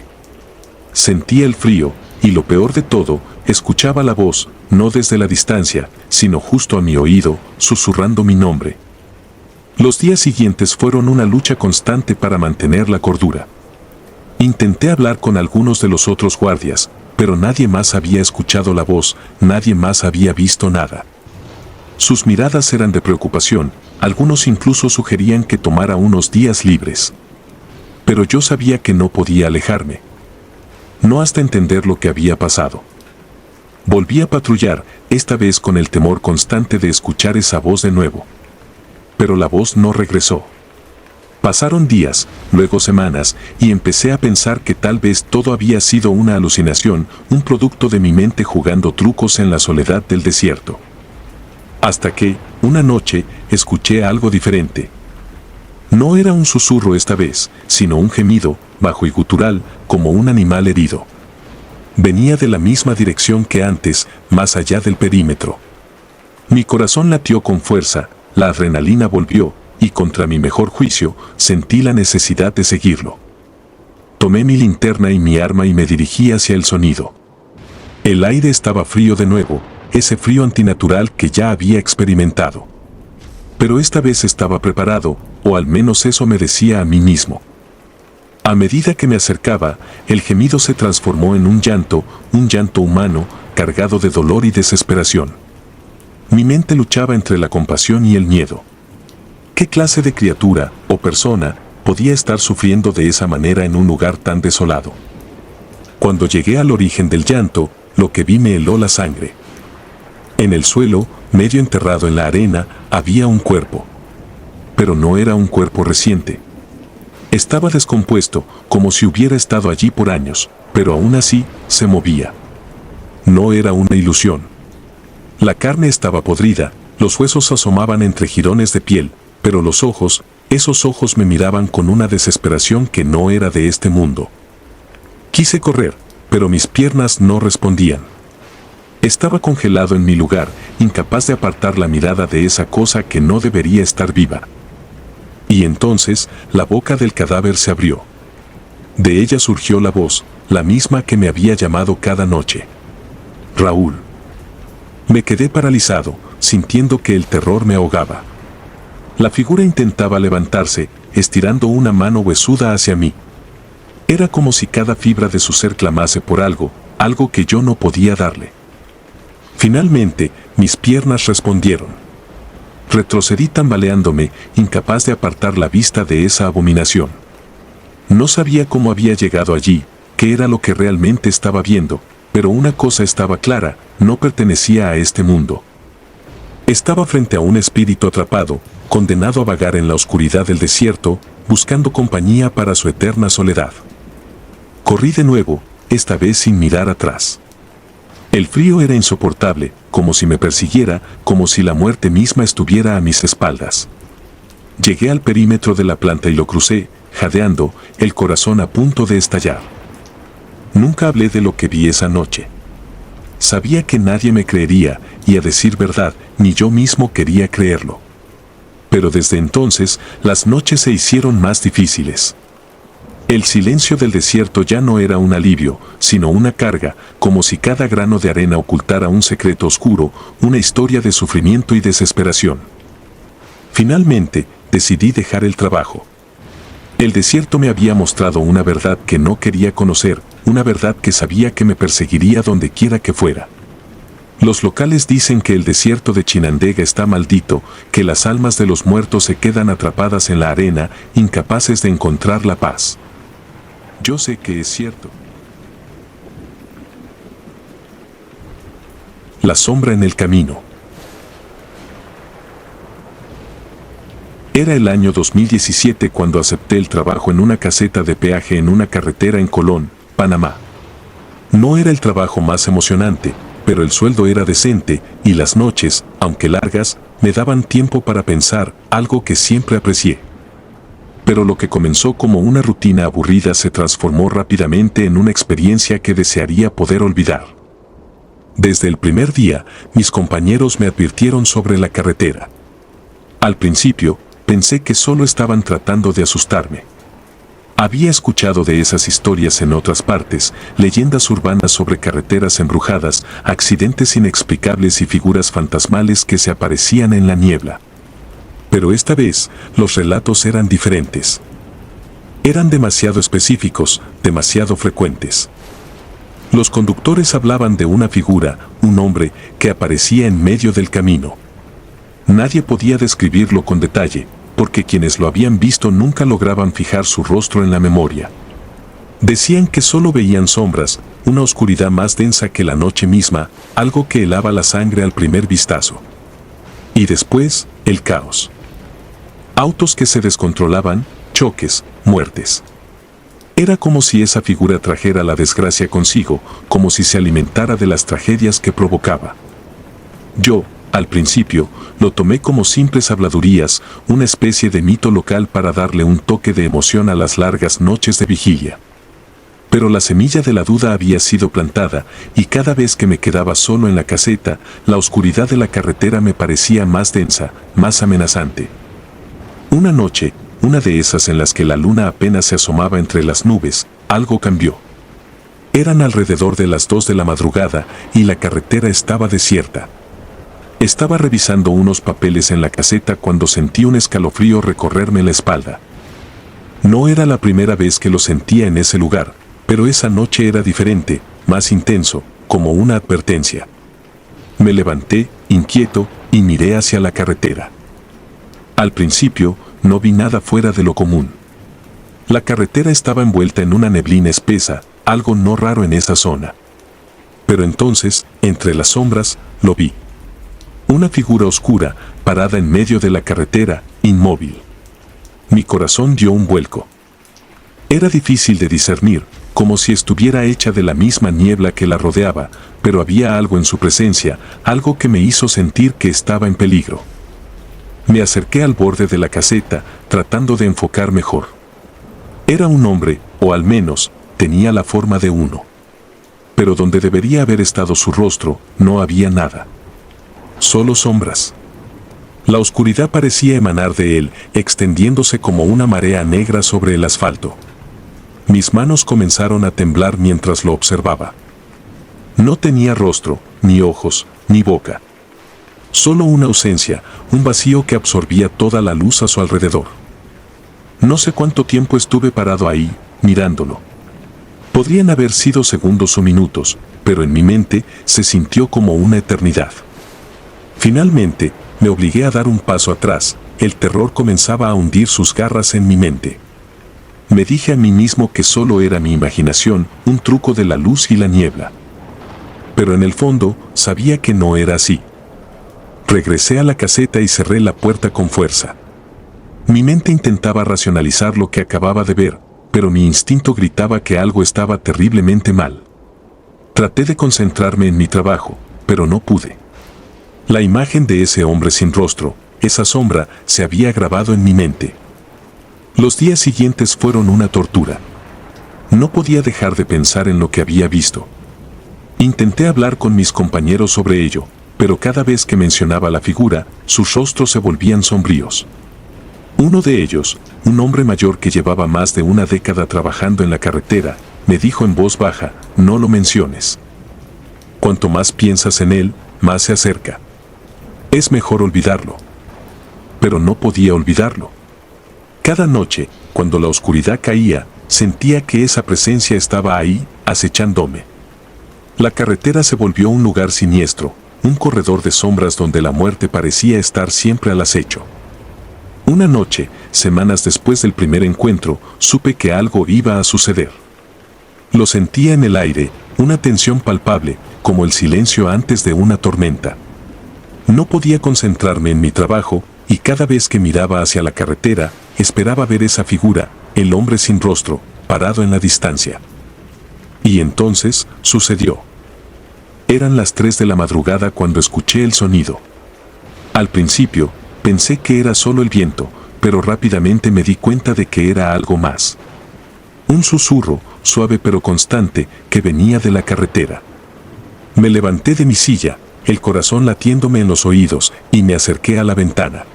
Sentía el frío, y lo peor de todo, escuchaba la voz, no desde la distancia, sino justo a mi oído, susurrando mi nombre. Los días siguientes fueron una lucha constante para mantener la cordura. Intenté hablar con algunos de los otros guardias, pero nadie más había escuchado la voz, nadie más había visto nada. Sus miradas eran de preocupación, algunos incluso sugerían que tomara unos días libres. Pero yo sabía que no podía alejarme. No hasta entender lo que había pasado. Volví a patrullar, esta vez con el temor constante de escuchar esa voz de nuevo. Pero la voz no regresó. Pasaron días, luego semanas, y empecé a pensar que tal vez todo había sido una alucinación, un producto de mi mente jugando trucos en la soledad del desierto. Hasta que, una noche, escuché algo diferente. No era un susurro esta vez, sino un gemido, bajo y gutural, como un animal herido. Venía de la misma dirección que antes, más allá del perímetro. Mi corazón latió con fuerza, la adrenalina volvió, y contra mi mejor juicio, sentí la necesidad de seguirlo. Tomé mi linterna y mi arma y me dirigí hacia el sonido. El aire estaba frío de nuevo, ese frío antinatural que ya había experimentado. Pero esta vez estaba preparado, o al menos eso me decía a mí mismo. A medida que me acercaba, el gemido se transformó en un llanto humano, cargado de dolor y desesperación. Mi mente luchaba entre la compasión y el miedo. ¿Qué clase de criatura, o persona, podía estar sufriendo de esa manera en un lugar tan desolado? Cuando llegué al origen del llanto, lo que vi me heló la sangre. En el suelo, medio enterrado en la arena, había un cuerpo. Pero no era un cuerpo reciente. Estaba descompuesto, como si hubiera estado allí por años, pero aún así, se movía. No era una ilusión. La carne estaba podrida, los huesos asomaban entre jirones de piel, pero los ojos, esos ojos me miraban con una desesperación que no era de este mundo. Quise correr, pero mis piernas no respondían. Estaba congelado en mi lugar, incapaz de apartar la mirada de esa cosa que no debería estar viva. Y entonces, la boca del cadáver se abrió. De ella surgió la voz, la misma que me había llamado cada noche. Raúl. Me quedé paralizado, sintiendo que el terror me ahogaba. La figura intentaba levantarse, estirando una mano huesuda hacia mí. Era como si cada fibra de su ser clamase por algo, algo que yo no podía darle. Finalmente, mis piernas respondieron. Retrocedí tambaleándome, incapaz de apartar la vista de esa abominación. No sabía cómo había llegado allí, qué era lo que realmente estaba viendo, pero una cosa estaba clara, no pertenecía a este mundo. Estaba frente a un espíritu atrapado, condenado a vagar en la oscuridad del desierto, buscando compañía para su eterna soledad. Corrí de nuevo, esta vez sin mirar atrás. El frío era insoportable, como si me persiguiera, como si la muerte misma estuviera a mis espaldas. Llegué al perímetro de la planta y lo crucé, jadeando, el corazón a punto de estallar. Nunca hablé de lo que vi esa noche. Sabía que nadie me creería, y a decir verdad, ni yo mismo quería creerlo. Pero desde entonces, las noches se hicieron más difíciles. El silencio del desierto ya no era un alivio, sino una carga, como si cada grano de arena ocultara un secreto oscuro, una historia de sufrimiento y desesperación. Finalmente, decidí dejar el trabajo. El desierto me había mostrado una verdad que no quería conocer, una verdad que sabía que me perseguiría donde quiera que fuera. Los locales dicen que el desierto de Chinandega está maldito, que las almas de los muertos se quedan atrapadas en la arena, incapaces de encontrar la paz. Yo sé que es cierto. La sombra en el camino. Era el año 2017 cuando acepté el trabajo en una caseta de peaje en una carretera en Colón, Panamá. No era el trabajo más emocionante, pero el sueldo era decente y las noches, aunque largas, me daban tiempo para pensar, algo que siempre aprecié. Pero lo que comenzó como una rutina aburrida se transformó rápidamente en una experiencia que desearía poder olvidar. Desde el primer día, mis compañeros me advirtieron sobre la carretera. Al principio, pensé que solo estaban tratando de asustarme. Había escuchado de esas historias en otras partes, leyendas urbanas sobre carreteras embrujadas, accidentes inexplicables y figuras fantasmales que se aparecían en la niebla. Pero esta vez, los relatos eran diferentes. Eran demasiado específicos, demasiado frecuentes. Los conductores hablaban de una figura, un hombre, que aparecía en medio del camino. Nadie podía describirlo con detalle, porque quienes lo habían visto nunca lograban fijar su rostro en la memoria. Decían que solo veían sombras, una oscuridad más densa que la noche misma, algo que helaba la sangre al primer vistazo. Y después, el caos. Autos que se descontrolaban, choques, muertes. Era como si esa figura trajera la desgracia consigo, como si se alimentara de las tragedias que provocaba. Yo, al principio, lo tomé como simples habladurías, una especie de mito local para darle un toque de emoción a las largas noches de vigilia. Pero la semilla de la duda había sido plantada, y cada vez que me quedaba solo en la caseta, la oscuridad de la carretera me parecía más densa, más amenazante. Una noche, una de esas en las que la luna apenas se asomaba entre las nubes, algo cambió. Eran alrededor de las 2 de la madrugada, y la carretera estaba desierta. Estaba revisando unos papeles en la caseta cuando sentí un escalofrío recorrerme la espalda. No era la primera vez que lo sentía en ese lugar, pero esa noche era diferente, más intenso, como una advertencia. Me levanté, inquieto, y miré hacia la carretera. Al principio, no vi nada fuera de lo común. La carretera estaba envuelta en una neblina espesa, algo no raro en esa zona. Pero entonces, entre las sombras, lo vi. Una figura oscura, parada en medio de la carretera, inmóvil. Mi corazón dio un vuelco. Era difícil de discernir, como si estuviera hecha de la misma niebla que la rodeaba, pero había algo en su presencia, algo que me hizo sentir que estaba en peligro. Me acerqué al borde de la caseta, tratando de enfocar mejor. Era un hombre, o al menos, tenía la forma de uno. Pero donde debería haber estado su rostro, no había nada. Solo sombras. La oscuridad parecía emanar de él, extendiéndose como una marea negra sobre el asfalto. Mis manos comenzaron a temblar mientras lo observaba. No tenía rostro, ni ojos, ni boca. Solo una ausencia, un vacío que absorbía toda la luz a su alrededor. No sé cuánto tiempo estuve parado ahí, mirándolo. Podrían haber sido segundos o minutos, pero en mi mente se sintió como una eternidad. Finalmente, me obligué a dar un paso atrás, el terror comenzaba a hundir sus garras en mi mente. Me dije a mí mismo que solo era mi imaginación, un truco de la luz y la niebla. Pero en el fondo, sabía que no era así. Regresé a la caseta y cerré la puerta con fuerza. Mi mente intentaba racionalizar lo que acababa de ver, pero mi instinto gritaba que algo estaba terriblemente mal. Traté de concentrarme en mi trabajo, pero no pude. La imagen de ese hombre sin rostro, esa sombra, se había grabado en mi mente. Los días siguientes fueron una tortura. No podía dejar de pensar en lo que había visto. Intenté hablar con mis compañeros sobre ello, pero cada vez que mencionaba la figura, sus rostros se volvían sombríos. Uno de ellos, un hombre mayor que llevaba más de una década trabajando en la carretera, me dijo en voz baja, no lo menciones. Cuanto más piensas en él, más se acerca. Es mejor olvidarlo. Pero no podía olvidarlo. Cada noche, cuando la oscuridad caía, sentía que esa presencia estaba ahí, acechándome. La carretera se volvió un lugar siniestro, un corredor de sombras donde la muerte parecía estar siempre al acecho. Una noche, semanas después del primer encuentro, supe que algo iba a suceder. Lo sentía en el aire, una tensión palpable, como el silencio antes de una tormenta. No podía concentrarme en mi trabajo, y cada vez que miraba hacia la carretera, esperaba ver esa figura, el hombre sin rostro, parado en la distancia. Y entonces, sucedió. Eran las 3 de la madrugada cuando escuché el sonido. Al principio, pensé que era solo el viento, pero rápidamente me di cuenta de que era algo más. Un susurro, suave pero constante, que venía de la carretera. Me levanté de mi silla, el corazón latiéndome en los oídos, y me acerqué a la ventana.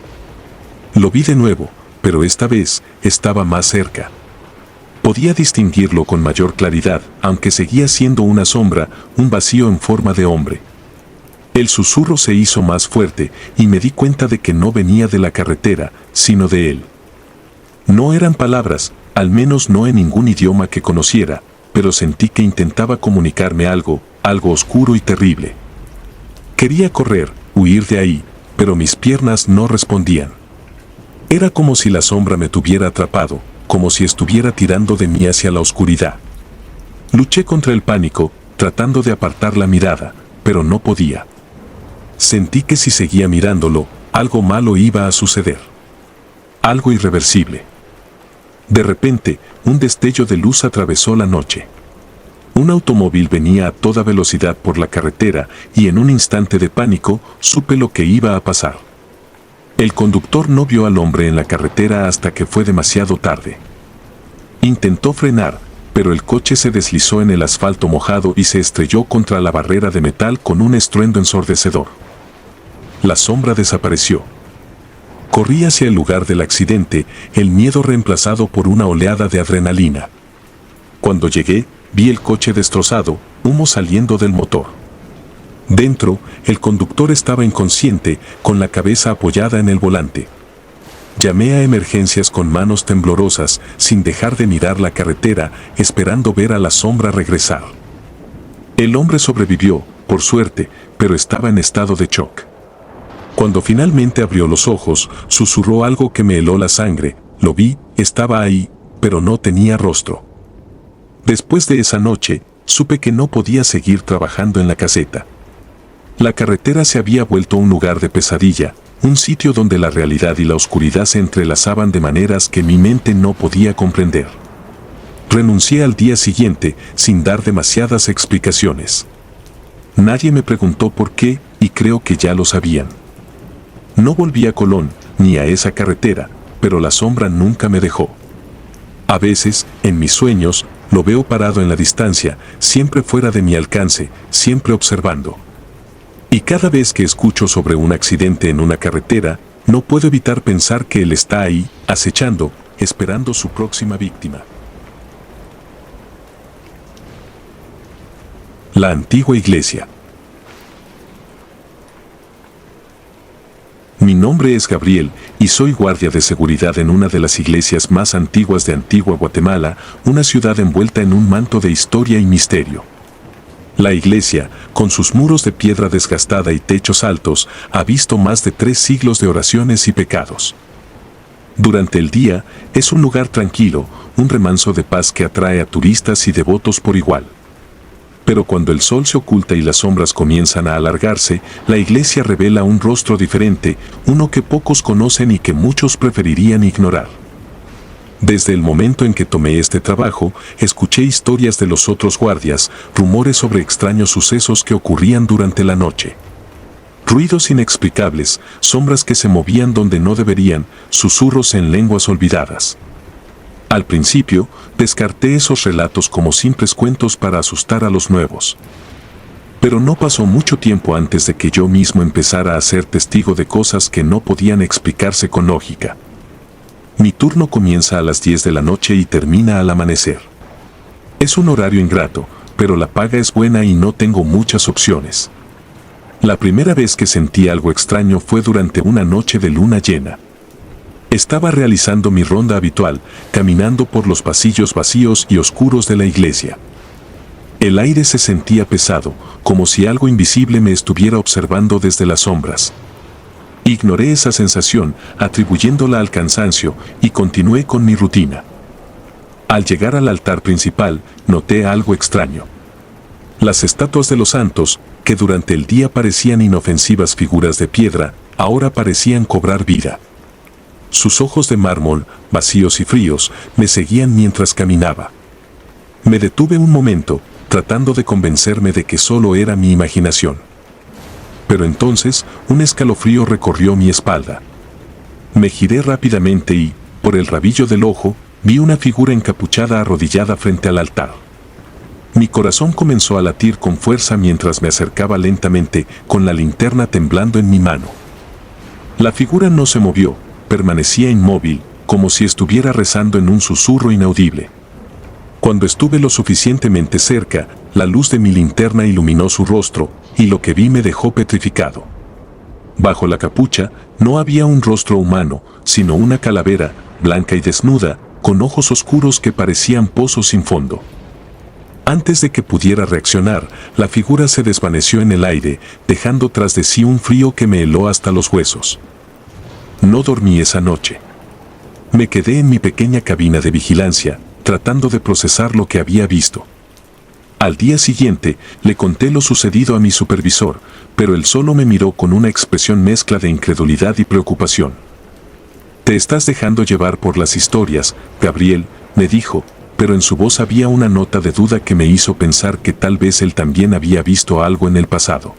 Lo vi de nuevo, pero esta vez estaba más cerca. Podía distinguirlo con mayor claridad, aunque seguía siendo una sombra, un vacío en forma de hombre. El susurro se hizo más fuerte y me di cuenta de que no venía de la carretera, sino de él. No eran palabras, al menos no en ningún idioma que conociera, pero sentí que intentaba comunicarme algo oscuro y terrible. Quería correr, huir de ahí, pero mis piernas no respondían. Era como si la sombra me tuviera atrapado, como si estuviera tirando de mí hacia la oscuridad. Luché contra el pánico, tratando de apartar la mirada, pero no podía. Sentí que si seguía mirándolo, algo malo iba a suceder. Algo irreversible. De repente, un destello de luz atravesó la noche. Un automóvil venía a toda velocidad por la carretera y en un instante de pánico supe lo que iba a pasar. El conductor no vio al hombre en la carretera hasta que fue demasiado tarde. Intentó frenar, pero el coche se deslizó en el asfalto mojado y se estrelló contra la barrera de metal con un estruendo ensordecedor. La sombra desapareció. Corrí hacia el lugar del accidente, el miedo reemplazado por una oleada de adrenalina. Cuando llegué, vi el coche destrozado, humo saliendo del motor. Dentro, el conductor estaba inconsciente, con la cabeza apoyada en el volante. Llamé a emergencias con manos temblorosas, sin dejar de mirar la carretera, esperando ver a la sombra regresar. El hombre sobrevivió, por suerte, pero estaba en estado de shock. Cuando finalmente abrió los ojos, susurró algo que me heló la sangre. Lo vi, estaba ahí, pero no tenía rostro. Después de esa noche, supe que no podía seguir trabajando en la caseta. La carretera se había vuelto un lugar de pesadilla, un sitio donde la realidad y la oscuridad se entrelazaban de maneras que mi mente no podía comprender. Renuncié al día siguiente, sin dar demasiadas explicaciones. Nadie me preguntó por qué, y creo que ya lo sabían. No volví a Colón, ni a esa carretera, pero la sombra nunca me dejó. A veces, en mis sueños, lo veo parado en la distancia, siempre fuera de mi alcance, siempre observando. Y cada vez que escucho sobre un accidente en una carretera, no puedo evitar pensar que él está ahí, acechando, esperando su próxima víctima. La antigua iglesia. Mi nombre es Gabriel y soy guardia de seguridad en una de las iglesias más antiguas de Antigua Guatemala, una ciudad envuelta en un manto de historia y misterio. La iglesia, con sus muros de piedra desgastada y techos altos, ha visto más de 3 siglos de oraciones y pecados. Durante el día, es un lugar tranquilo, un remanso de paz que atrae a turistas y devotos por igual. Pero cuando el sol se oculta y las sombras comienzan a alargarse, la iglesia revela un rostro diferente, uno que pocos conocen y que muchos preferirían ignorar. Desde el momento en que tomé este trabajo, escuché historias de los otros guardias, rumores sobre extraños sucesos que ocurrían durante la noche. Ruidos inexplicables, sombras que se movían donde no deberían, susurros en lenguas olvidadas. Al principio, descarté esos relatos como simples cuentos para asustar a los nuevos. Pero no pasó mucho tiempo antes de que yo mismo empezara a ser testigo de cosas que no podían explicarse con lógica. Mi turno comienza a las 10 de la noche y termina al amanecer. Es un horario ingrato, pero la paga es buena y no tengo muchas opciones. La primera vez que sentí algo extraño fue durante una noche de luna llena. Estaba realizando mi ronda habitual, caminando por los pasillos vacíos y oscuros de la iglesia. El aire se sentía pesado, como si algo invisible me estuviera observando desde las sombras. Ignoré esa sensación, atribuyéndola al cansancio, y continué con mi rutina. Al llegar al altar principal, noté algo extraño. Las estatuas de los santos, que durante el día parecían inofensivas figuras de piedra, ahora parecían cobrar vida. Sus ojos de mármol, vacíos y fríos, me seguían mientras caminaba. Me detuve un momento, tratando de convencerme de que solo era mi imaginación. Pero entonces, un escalofrío recorrió mi espalda. Me giré rápidamente y, por el rabillo del ojo, vi una figura encapuchada arrodillada frente al altar. Mi corazón comenzó a latir con fuerza mientras me acercaba lentamente, con la linterna temblando en mi mano. La figura no se movió, permanecía inmóvil, como si estuviera rezando en un susurro inaudible. Cuando estuve lo suficientemente cerca, la luz de mi linterna iluminó su rostro, y lo que vi me dejó petrificado. Bajo la capucha, no había un rostro humano, sino una calavera, blanca y desnuda, con ojos oscuros que parecían pozos sin fondo. Antes de que pudiera reaccionar, la figura se desvaneció en el aire, dejando tras de sí un frío que me heló hasta los huesos. No dormí esa noche. Me quedé en mi pequeña cabina de vigilancia, tratando de procesar lo que había visto. Al día siguiente, le conté lo sucedido a mi supervisor, pero él solo me miró con una expresión mezcla de incredulidad y preocupación. «Te estás dejando llevar por las historias, Gabriel», me dijo, pero en su voz había una nota de duda que me hizo pensar que tal vez él también había visto algo en el pasado.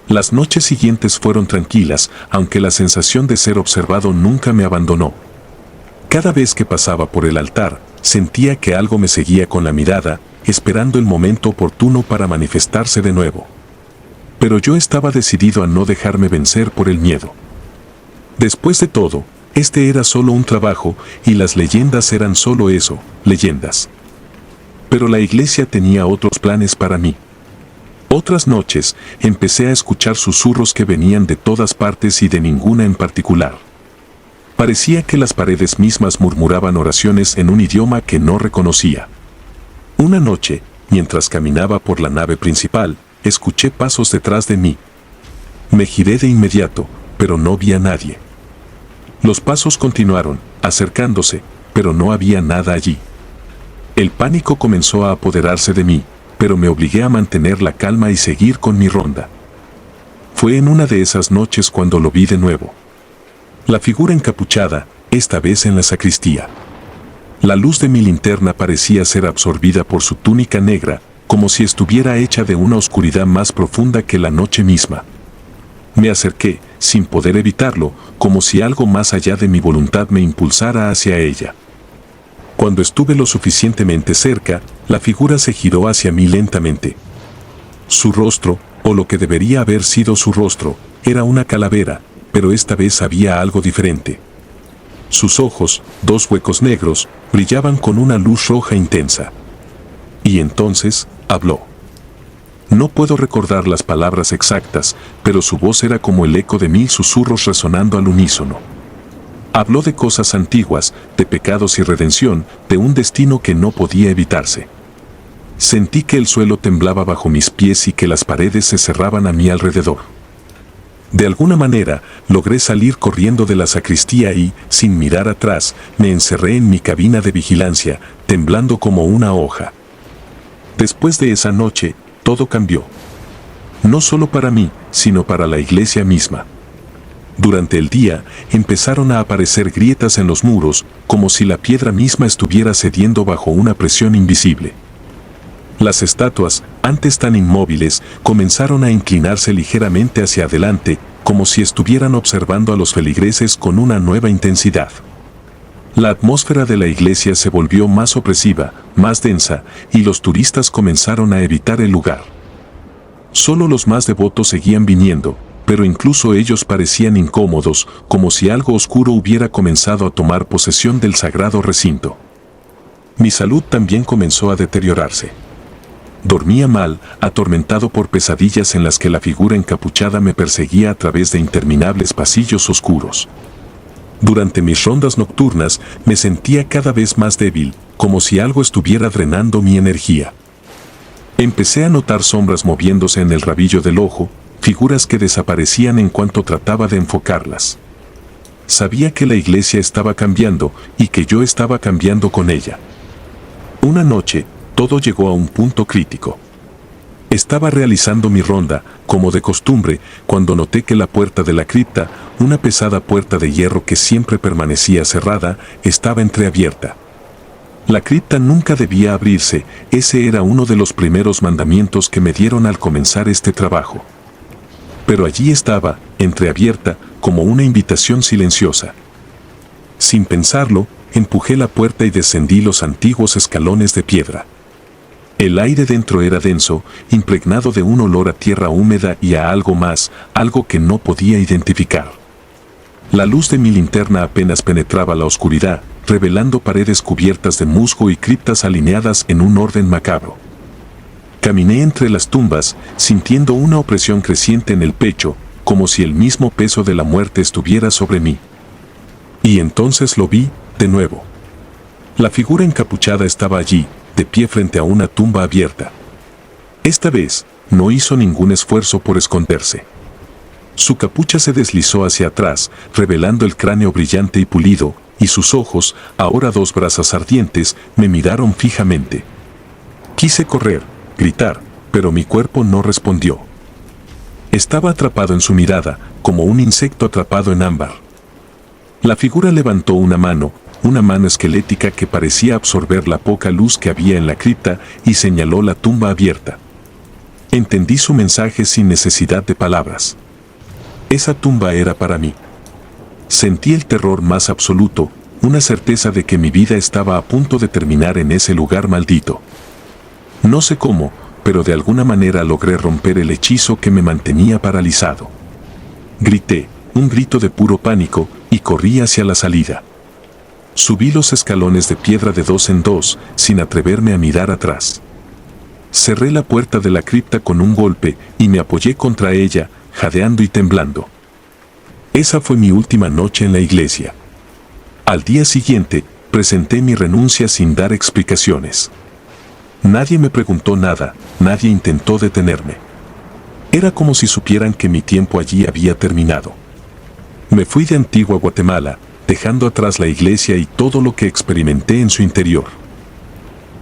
Las noches siguientes fueron tranquilas, aunque la sensación de ser observado nunca me abandonó. Cada vez que pasaba por el altar, sentía que algo me seguía con la mirada, esperando el momento oportuno para manifestarse de nuevo. Pero yo estaba decidido a no dejarme vencer por el miedo. Después de todo, este era solo un trabajo y las leyendas eran solo eso, leyendas. Pero la iglesia tenía otros planes para mí. Otras noches, empecé a escuchar susurros que venían de todas partes y de ninguna en particular. Parecía que las paredes mismas murmuraban oraciones en un idioma que no reconocía. Una noche, mientras caminaba por la nave principal, escuché pasos detrás de mí. Me giré de inmediato, pero no vi a nadie. Los pasos continuaron, acercándose, pero no había nada allí. El pánico comenzó a apoderarse de mí, pero me obligué a mantener la calma y seguir con mi ronda. Fue en una de esas noches cuando lo vi de nuevo. La figura encapuchada, esta vez en la sacristía. La luz de mi linterna parecía ser absorbida por su túnica negra, como si estuviera hecha de una oscuridad más profunda que la noche misma. Me acerqué, sin poder evitarlo, como si algo más allá de mi voluntad me impulsara hacia ella. Cuando estuve lo suficientemente cerca, la figura se giró hacia mí lentamente. Su rostro, o lo que debería haber sido su rostro, era una calavera, pero esta vez había algo diferente. Sus ojos, dos huecos negros, brillaban con una luz roja intensa. Y entonces, habló. No puedo recordar las palabras exactas, pero su voz era como el eco de 1000 susurros resonando al unísono. Habló de cosas antiguas, de pecados y redención, de un destino que no podía evitarse. Sentí que el suelo temblaba bajo mis pies y que las paredes se cerraban a mi alrededor. De alguna manera, logré salir corriendo de la sacristía y, sin mirar atrás, me encerré en mi cabina de vigilancia, temblando como una hoja. Después de esa noche, todo cambió. No solo para mí, sino para la iglesia misma. Durante el día, empezaron a aparecer grietas en los muros, como si la piedra misma estuviera cediendo bajo una presión invisible. Las estatuas, antes tan inmóviles, comenzaron a inclinarse ligeramente hacia adelante, como si estuvieran observando a los feligreses con una nueva intensidad. La atmósfera de la iglesia se volvió más opresiva, más densa, y los turistas comenzaron a evitar el lugar. Solo los más devotos seguían viniendo, pero incluso ellos parecían incómodos, como si algo oscuro hubiera comenzado a tomar posesión del sagrado recinto. Mi salud también comenzó a deteriorarse. Dormía mal, atormentado por pesadillas en las que la figura encapuchada me perseguía a través de interminables pasillos oscuros. Durante mis rondas nocturnas me sentía cada vez más débil, como si algo estuviera drenando mi energía. Empecé a notar sombras moviéndose en el rabillo del ojo, figuras que desaparecían en cuanto trataba de enfocarlas. Sabía que la iglesia estaba cambiando y que yo estaba cambiando con ella. Una noche, todo llegó a un punto crítico. Estaba realizando mi ronda, como de costumbre, cuando noté que la puerta de la cripta, una pesada puerta de hierro que siempre permanecía cerrada, estaba entreabierta. La cripta nunca debía abrirse, ese era uno de los primeros mandamientos que me dieron al comenzar este trabajo. Pero allí estaba, entreabierta, como una invitación silenciosa. Sin pensarlo, empujé la puerta y descendí los antiguos escalones de piedra. El aire dentro era denso, impregnado de un olor a tierra húmeda y a algo más, algo que no podía identificar. La luz de mi linterna apenas penetraba la oscuridad, revelando paredes cubiertas de musgo y criptas alineadas en un orden macabro. Caminé entre las tumbas, sintiendo una opresión creciente en el pecho, como si el mismo peso de la muerte estuviera sobre mí. Y entonces lo vi, de nuevo. La figura encapuchada estaba allí, de pie frente a una tumba abierta. Esta vez, no hizo ningún esfuerzo por esconderse. Su capucha se deslizó hacia atrás, revelando el cráneo brillante y pulido, y sus ojos, ahora dos brasas ardientes, me miraron fijamente. Quise correr, gritar, pero mi cuerpo no respondió. Estaba atrapado en su mirada, como un insecto atrapado en ámbar. La figura levantó una mano esquelética que parecía absorber la poca luz que había en la cripta y señaló la tumba abierta. Entendí su mensaje sin necesidad de palabras. Esa tumba era para mí. Sentí el terror más absoluto, una certeza de que mi vida estaba a punto de terminar en ese lugar maldito. No sé cómo, pero de alguna manera logré romper el hechizo que me mantenía paralizado. Grité, un grito de puro pánico, y corrí hacia la salida. Subí los escalones de piedra de 2 en 2, sin atreverme a mirar atrás. Cerré la puerta de la cripta con un golpe y me apoyé contra ella, jadeando y temblando. Esa fue mi última noche en la iglesia. Al día siguiente, presenté mi renuncia sin dar explicaciones. Nadie me preguntó nada, nadie intentó detenerme. Era como si supieran que mi tiempo allí había terminado. Me fui de Antigua Guatemala, dejando atrás la iglesia y todo lo que experimenté en su interior.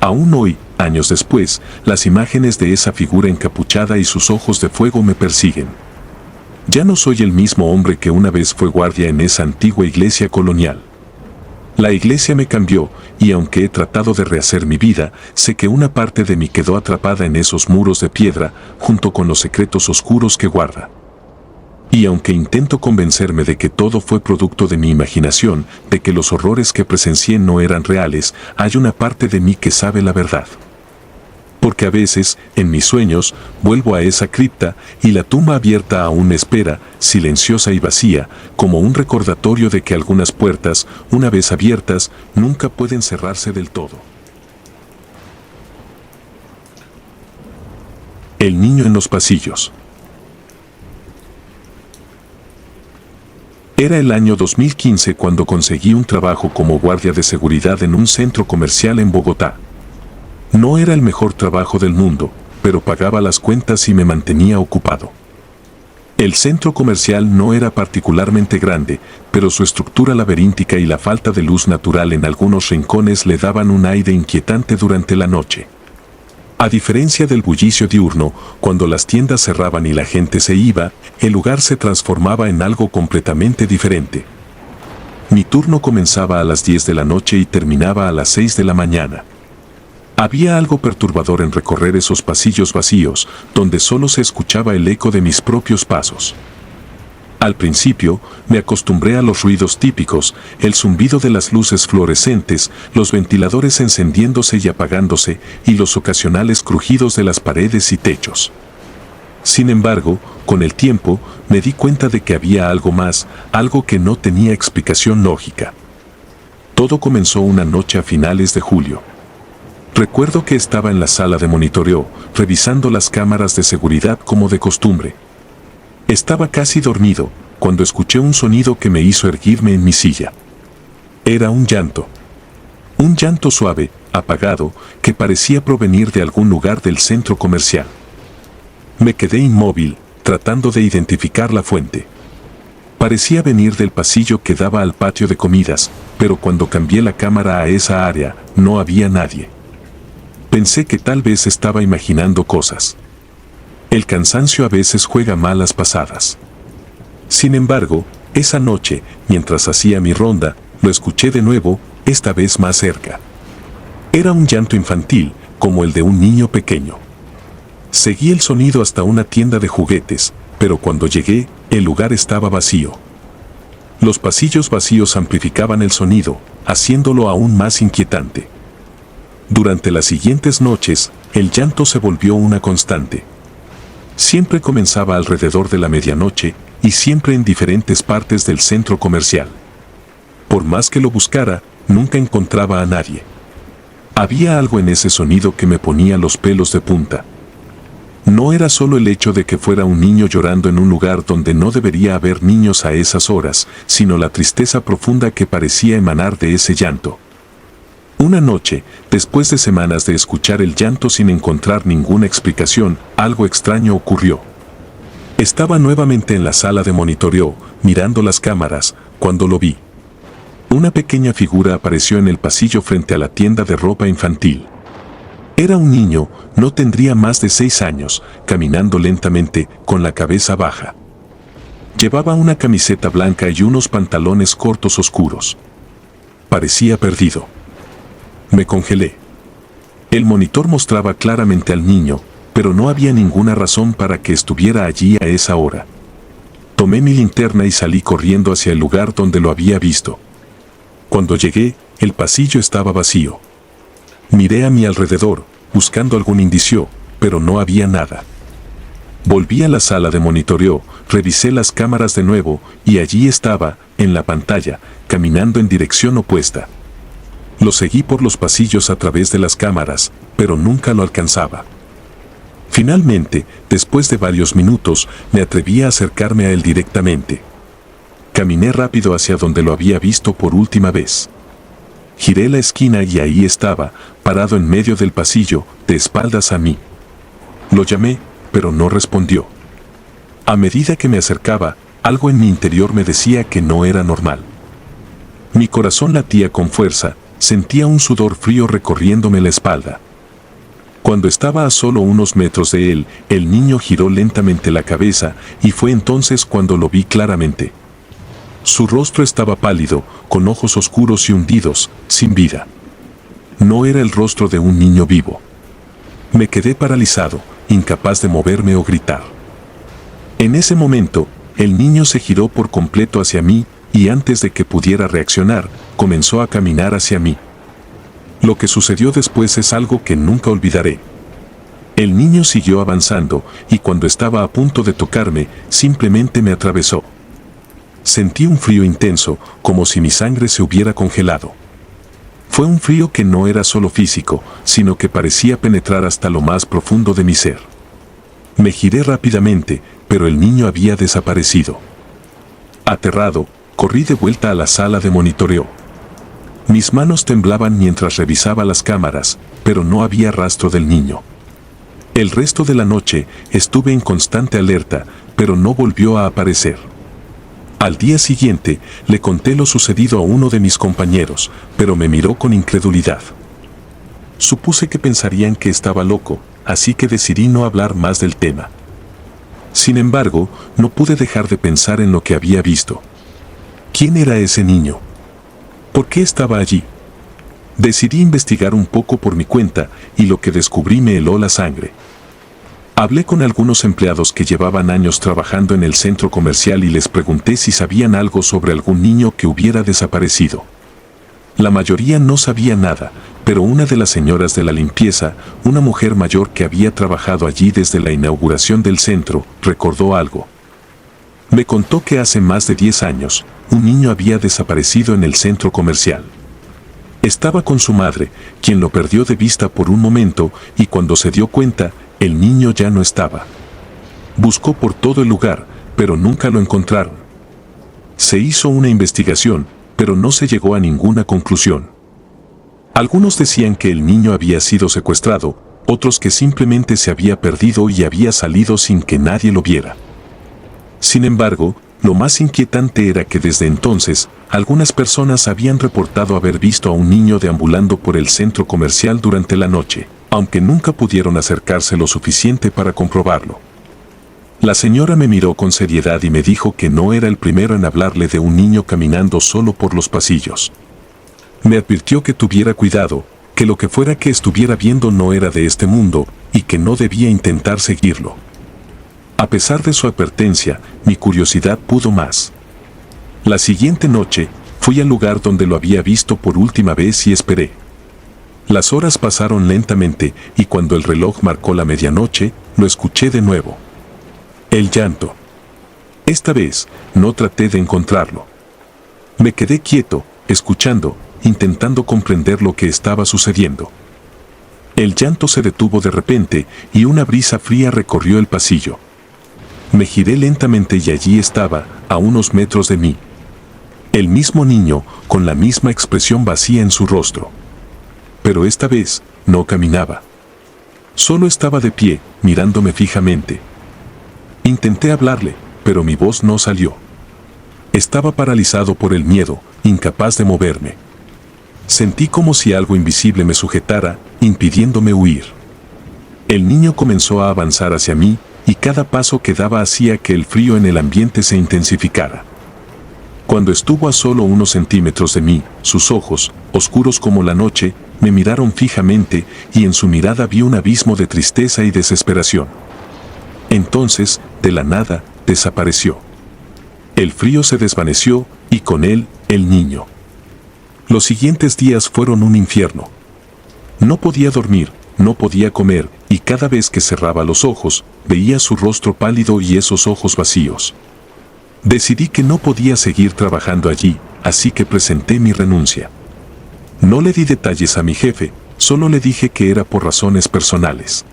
Aún hoy, años después, las imágenes de esa figura encapuchada y sus ojos de fuego me persiguen. Ya no soy el mismo hombre que una vez fue guardia en esa antigua iglesia colonial. La iglesia me cambió, y aunque he tratado de rehacer mi vida, sé que una parte de mí quedó atrapada en esos muros de piedra, junto con los secretos oscuros que guarda. Y aunque intento convencerme de que todo fue producto de mi imaginación, de que los horrores que presencié no eran reales, hay una parte de mí que sabe la verdad. Porque a veces, en mis sueños, vuelvo a esa cripta y la tumba abierta aún me espera, silenciosa y vacía, como un recordatorio de que algunas puertas, una vez abiertas, nunca pueden cerrarse del todo. El niño en los pasillos. Era el año 2015 cuando conseguí un trabajo como guardia de seguridad en un centro comercial en Bogotá. No era el mejor trabajo del mundo, pero pagaba las cuentas y me mantenía ocupado. El centro comercial no era particularmente grande, pero su estructura laberíntica y la falta de luz natural en algunos rincones le daban un aire inquietante durante la noche. A diferencia del bullicio diurno, cuando las tiendas cerraban y la gente se iba, el lugar se transformaba en algo completamente diferente. Mi turno comenzaba a las 10 de la noche y terminaba a las 6 de la mañana. Había algo perturbador en recorrer esos pasillos vacíos, donde solo se escuchaba el eco de mis propios pasos. Al principio, me acostumbré a los ruidos típicos, el zumbido de las luces fluorescentes, los ventiladores encendiéndose y apagándose, y los ocasionales crujidos de las paredes y techos. Sin embargo, con el tiempo, me di cuenta de que había algo más, algo que no tenía explicación lógica. Todo comenzó una noche a finales de julio. Recuerdo que estaba en la sala de monitoreo, revisando las cámaras de seguridad como de costumbre. Estaba casi dormido, cuando escuché un sonido que me hizo erguirme en mi silla. Era un llanto. Un llanto suave, apagado, que parecía provenir de algún lugar del centro comercial. Me quedé inmóvil, tratando de identificar la fuente. Parecía venir del pasillo que daba al patio de comidas, pero cuando cambié la cámara a esa área, no había nadie. Pensé que tal vez estaba imaginando cosas. El cansancio a veces juega malas pasadas. Sin embargo, esa noche, mientras hacía mi ronda, lo escuché de nuevo, esta vez más cerca. Era un llanto infantil, como el de un niño pequeño. Seguí el sonido hasta una tienda de juguetes, pero cuando llegué, el lugar estaba vacío. Los pasillos vacíos amplificaban el sonido, haciéndolo aún más inquietante. Durante las siguientes noches, el llanto se volvió una constante. Siempre comenzaba alrededor de la medianoche y siempre en diferentes partes del centro comercial. Por más que lo buscara, nunca encontraba a nadie. Había algo en ese sonido que me ponía los pelos de punta. No era solo el hecho de que fuera un niño llorando en un lugar donde no debería haber niños a esas horas, sino la tristeza profunda que parecía emanar de ese llanto. Una noche, después de semanas de escuchar el llanto sin encontrar ninguna explicación, algo extraño ocurrió. Estaba nuevamente en la sala de monitoreo, mirando las cámaras, cuando lo vi. Una pequeña figura apareció en el pasillo frente a la tienda de ropa infantil. Era un niño, no tendría más de 6 años, caminando lentamente, con la cabeza baja. Llevaba una camiseta blanca y unos pantalones cortos oscuros. Parecía perdido. Me congelé. El monitor mostraba claramente al niño, pero no había ninguna razón para que estuviera allí a esa hora. Tomé mi linterna y salí corriendo hacia el lugar donde lo había visto. Cuando llegué, el pasillo estaba vacío. Miré a mi alrededor, buscando algún indicio, pero no había nada. Volví a la sala de monitoreo, revisé las cámaras de nuevo y allí estaba, en la pantalla, caminando en dirección opuesta. Lo seguí por los pasillos a través de las cámaras, pero nunca lo alcanzaba. Finalmente, después de varios minutos, me atreví a acercarme a él directamente. Caminé rápido hacia donde lo había visto por última vez. Giré la esquina y ahí estaba, parado en medio del pasillo, de espaldas a mí. Lo llamé, pero no respondió. A medida que me acercaba, algo en mi interior me decía que no era normal. Mi corazón latía con fuerza, sentía un sudor frío recorriéndome la espalda. Cuando estaba a solo unos metros de él, el niño giró lentamente la cabeza y fue entonces cuando lo vi claramente. Su rostro estaba pálido, con ojos oscuros y hundidos, sin vida. No era el rostro de un niño vivo. Me quedé paralizado, incapaz de moverme o gritar. En ese momento, el niño se giró por completo hacia mí y antes de que pudiera reaccionar, comenzó a caminar hacia mí. Lo que sucedió después es algo que nunca olvidaré. El niño siguió avanzando y cuando estaba a punto de tocarme, simplemente me atravesó. Sentí un frío intenso, como si mi sangre se hubiera congelado. Fue un frío que no era solo físico, sino que parecía penetrar hasta lo más profundo de mi ser. Me giré rápidamente, pero el niño había desaparecido. Aterrado, corrí de vuelta a la sala de monitoreo. Mis manos temblaban mientras revisaba las cámaras, pero no había rastro del niño. El resto de la noche estuve en constante alerta, pero no volvió a aparecer. Al día siguiente, le conté lo sucedido a uno de mis compañeros, pero me miró con incredulidad. Supuse que pensarían que estaba loco, así que decidí no hablar más del tema. Sin embargo, no pude dejar de pensar en lo que había visto. ¿Quién era ese niño? ¿Por qué estaba allí? Decidí investigar un poco por mi cuenta y lo que descubrí me heló la sangre. Hablé con algunos empleados que llevaban años trabajando en el centro comercial y les pregunté si sabían algo sobre algún niño que hubiera desaparecido. La mayoría no sabía nada, pero una de las señoras de la limpieza, una mujer mayor que había trabajado allí desde la inauguración del centro, recordó algo. Me contó que hace más de 10 años, un niño había desaparecido en el centro comercial. Estaba con su madre, quien lo perdió de vista por un momento, y cuando se dio cuenta, el niño ya no estaba. Buscó por todo el lugar, pero nunca lo encontraron. Se hizo una investigación, pero no se llegó a ninguna conclusión. Algunos decían que el niño había sido secuestrado, otros que simplemente se había perdido y había salido sin que nadie lo viera. Sin embargo, lo más inquietante era que desde entonces, algunas personas habían reportado haber visto a un niño deambulando por el centro comercial durante la noche, aunque nunca pudieron acercarse lo suficiente para comprobarlo. La señora me miró con seriedad y me dijo que no era el primero en hablarle de un niño caminando solo por los pasillos. Me advirtió que tuviera cuidado, que lo que fuera que estuviera viendo no era de este mundo, y que no debía intentar seguirlo. A pesar de su advertencia, mi curiosidad pudo más. La siguiente noche, fui al lugar donde lo había visto por última vez y esperé. Las horas pasaron lentamente y cuando el reloj marcó la medianoche, lo escuché de nuevo. El llanto. Esta vez, no traté de encontrarlo. Me quedé quieto, escuchando, intentando comprender lo que estaba sucediendo. El llanto se detuvo de repente y una brisa fría recorrió el pasillo. Me giré lentamente y allí estaba, a unos metros de mí. El mismo niño, con la misma expresión vacía en su rostro. Pero esta vez, no caminaba. Solo estaba de pie, mirándome fijamente. Intenté hablarle, pero mi voz no salió. Estaba paralizado por el miedo, incapaz de moverme. Sentí como si algo invisible me sujetara, impidiéndome huir. El niño comenzó a avanzar hacia mí, y cada paso que daba hacía que el frío en el ambiente se intensificara. Cuando estuvo a solo unos centímetros de mí, sus ojos, oscuros como la noche, me miraron fijamente y en su mirada vi un abismo de tristeza y desesperación. Entonces, de la nada, desapareció. El frío se desvaneció y con él, el niño. Los siguientes días fueron un infierno. No podía dormir, no podía comer, y cada vez que cerraba los ojos, veía su rostro pálido y esos ojos vacíos. Decidí que no podía seguir trabajando allí, así que presenté mi renuncia. No le di detalles a mi jefe, solo le dije que era por razones personales.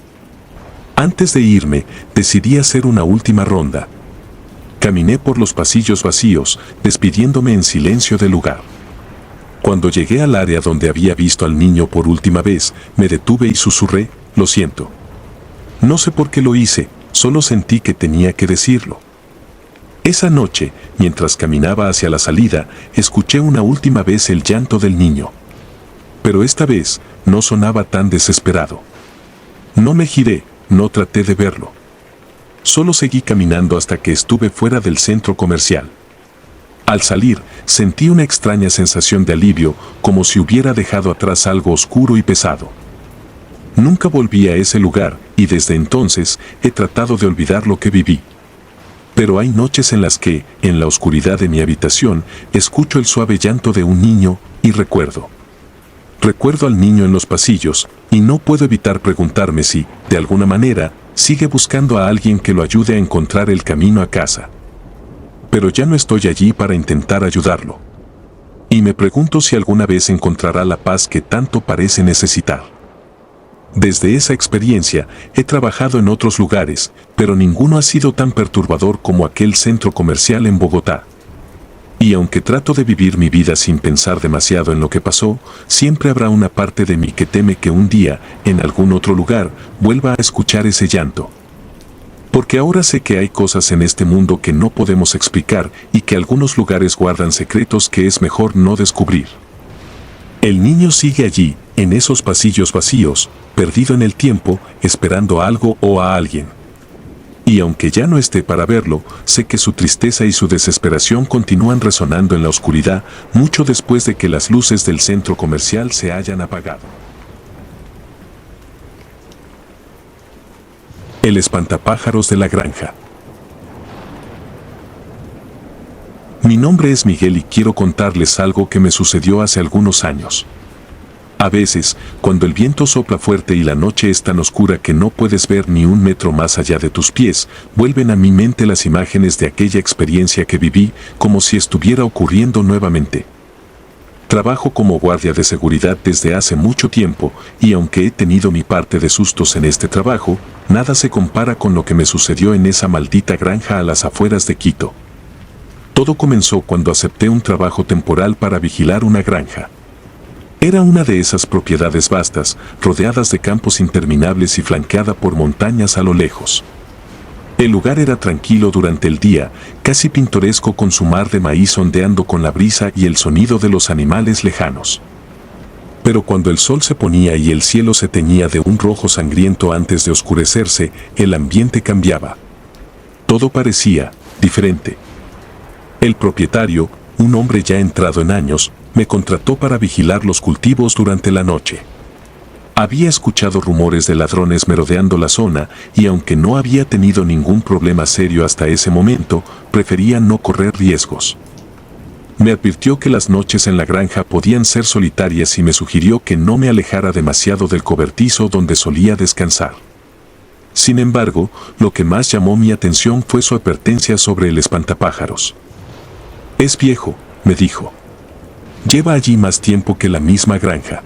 Antes de irme, decidí hacer una última ronda. Caminé por los pasillos vacíos, despidiéndome en silencio del lugar. Cuando llegué al área donde había visto al niño por última vez, me detuve y susurré, lo siento. No sé por qué lo hice, solo sentí que tenía que decirlo. Esa noche, mientras caminaba hacia la salida, escuché una última vez el llanto del niño. Pero esta vez, no sonaba tan desesperado. No me giré, no traté de verlo. Solo seguí caminando hasta que estuve fuera del centro comercial. Al salir, sentí una extraña sensación de alivio, como si hubiera dejado atrás algo oscuro y pesado. Nunca volví a ese lugar, y desde entonces, he tratado de olvidar lo que viví. Pero hay noches en las que, en la oscuridad de mi habitación, escucho el suave llanto de un niño, y recuerdo. Recuerdo al niño en los pasillos, y no puedo evitar preguntarme si, de alguna manera, sigue buscando a alguien que lo ayude a encontrar el camino a casa. Pero ya no estoy allí para intentar ayudarlo. Y me pregunto si alguna vez encontrará la paz que tanto parece necesitar. Desde esa experiencia, he trabajado en otros lugares, pero ninguno ha sido tan perturbador como aquel centro comercial en Bogotá. Y aunque trato de vivir mi vida sin pensar demasiado en lo que pasó, siempre habrá una parte de mí que teme que un día, en algún otro lugar, vuelva a escuchar ese llanto. Porque ahora sé que hay cosas en este mundo que no podemos explicar y que algunos lugares guardan secretos que es mejor no descubrir. El niño sigue allí, en esos pasillos vacíos, perdido en el tiempo, esperando a algo o a alguien. Y aunque ya no esté para verlo, sé que su tristeza y su desesperación continúan resonando en la oscuridad, mucho después de que las luces del centro comercial se hayan apagado. El espantapájaros de la granja. Mi nombre es Miguel y quiero contarles algo que me sucedió hace algunos años. A veces, cuando el viento sopla fuerte y la noche es tan oscura que no puedes ver ni un metro más allá de tus pies, vuelven a mi mente las imágenes de aquella experiencia que viví, como si estuviera ocurriendo nuevamente. Trabajo como guardia de seguridad desde hace mucho tiempo, y aunque he tenido mi parte de sustos en este trabajo, nada se compara con lo que me sucedió en esa maldita granja a las afueras de Quito. Todo comenzó cuando acepté un trabajo temporal para vigilar una granja. Era una de esas propiedades vastas, rodeadas de campos interminables y flanqueada por montañas a lo lejos. El lugar era tranquilo durante el día, casi pintoresco con su mar de maíz ondeando con la brisa y el sonido de los animales lejanos. Pero cuando el sol se ponía y el cielo se teñía de un rojo sangriento antes de oscurecerse, el ambiente cambiaba. Todo parecía diferente. El propietario, un hombre ya entrado en años, me contrató para vigilar los cultivos durante la noche. Había escuchado rumores de ladrones merodeando la zona y aunque no había tenido ningún problema serio hasta ese momento, prefería no correr riesgos. Me advirtió que las noches en la granja podían ser solitarias y me sugirió que no me alejara demasiado del cobertizo donde solía descansar. Sin embargo, lo que más llamó mi atención fue su advertencia sobre el espantapájaros. Es viejo, me dijo. Lleva allí más tiempo que la misma granja.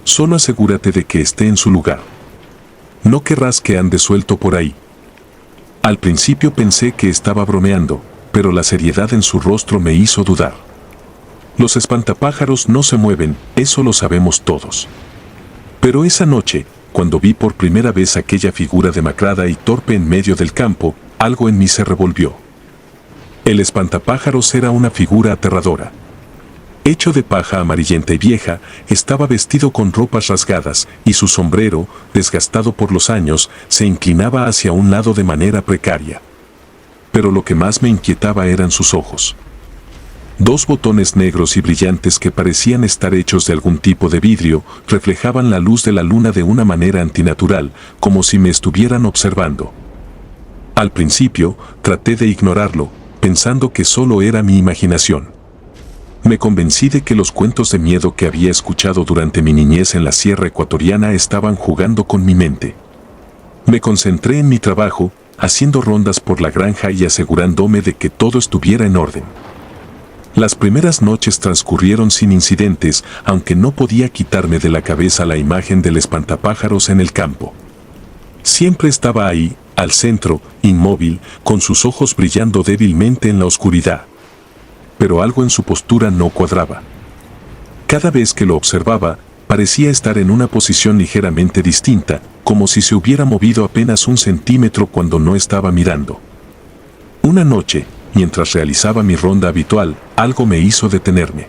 Solo asegúrate de que esté en su lugar. No querrás que ande suelto por ahí. Al principio pensé que estaba bromeando, pero la seriedad en su rostro me hizo dudar. Los espantapájaros no se mueven, eso lo sabemos todos. Pero esa noche, cuando vi por primera vez aquella figura demacrada y torpe en medio del campo, algo en mí se revolvió. El espantapájaros era una figura aterradora. Hecho de paja amarillenta y vieja, estaba vestido con ropas rasgadas, y su sombrero, desgastado por los años, se inclinaba hacia un lado de manera precaria. Pero lo que más me inquietaba eran sus ojos. 2 botones negros y brillantes que parecían estar hechos de algún tipo de vidrio, reflejaban la luz de la luna de una manera antinatural, como si me estuvieran observando. Al principio, traté de ignorarlo, pensando que solo era mi imaginación. Me convencí de que los cuentos de miedo que había escuchado durante mi niñez en la sierra ecuatoriana estaban jugando con mi mente. Me concentré en mi trabajo, haciendo rondas por la granja y asegurándome de que todo estuviera en orden. Las primeras noches transcurrieron sin incidentes, aunque no podía quitarme de la cabeza la imagen del espantapájaros en el campo. Siempre estaba ahí, al centro, inmóvil, con sus ojos brillando débilmente en la oscuridad. Pero algo en su postura no cuadraba. Cada vez que lo observaba, parecía estar en una posición ligeramente distinta, como si se hubiera movido apenas 1 centímetro cuando no estaba mirando. Una noche, mientras realizaba mi ronda habitual, algo me hizo detenerme.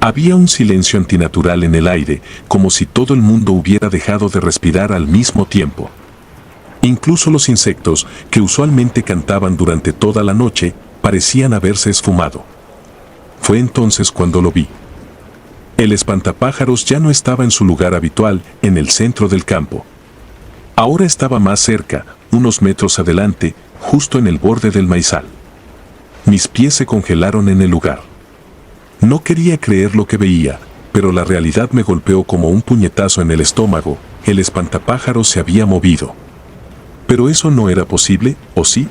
Había un silencio antinatural en el aire, como si todo el mundo hubiera dejado de respirar al mismo tiempo. Incluso los insectos, que usualmente cantaban durante toda la noche, parecían haberse esfumado. Fue entonces cuando lo vi. El espantapájaros ya no estaba en su lugar habitual, en el centro del campo. Ahora estaba más cerca, unos metros adelante, justo en el borde del maizal. Mis pies se congelaron en el lugar. No quería creer lo que veía, pero la realidad me golpeó como un puñetazo en el estómago. El espantapájaros se había movido. ¿Pero eso no era posible, o sí?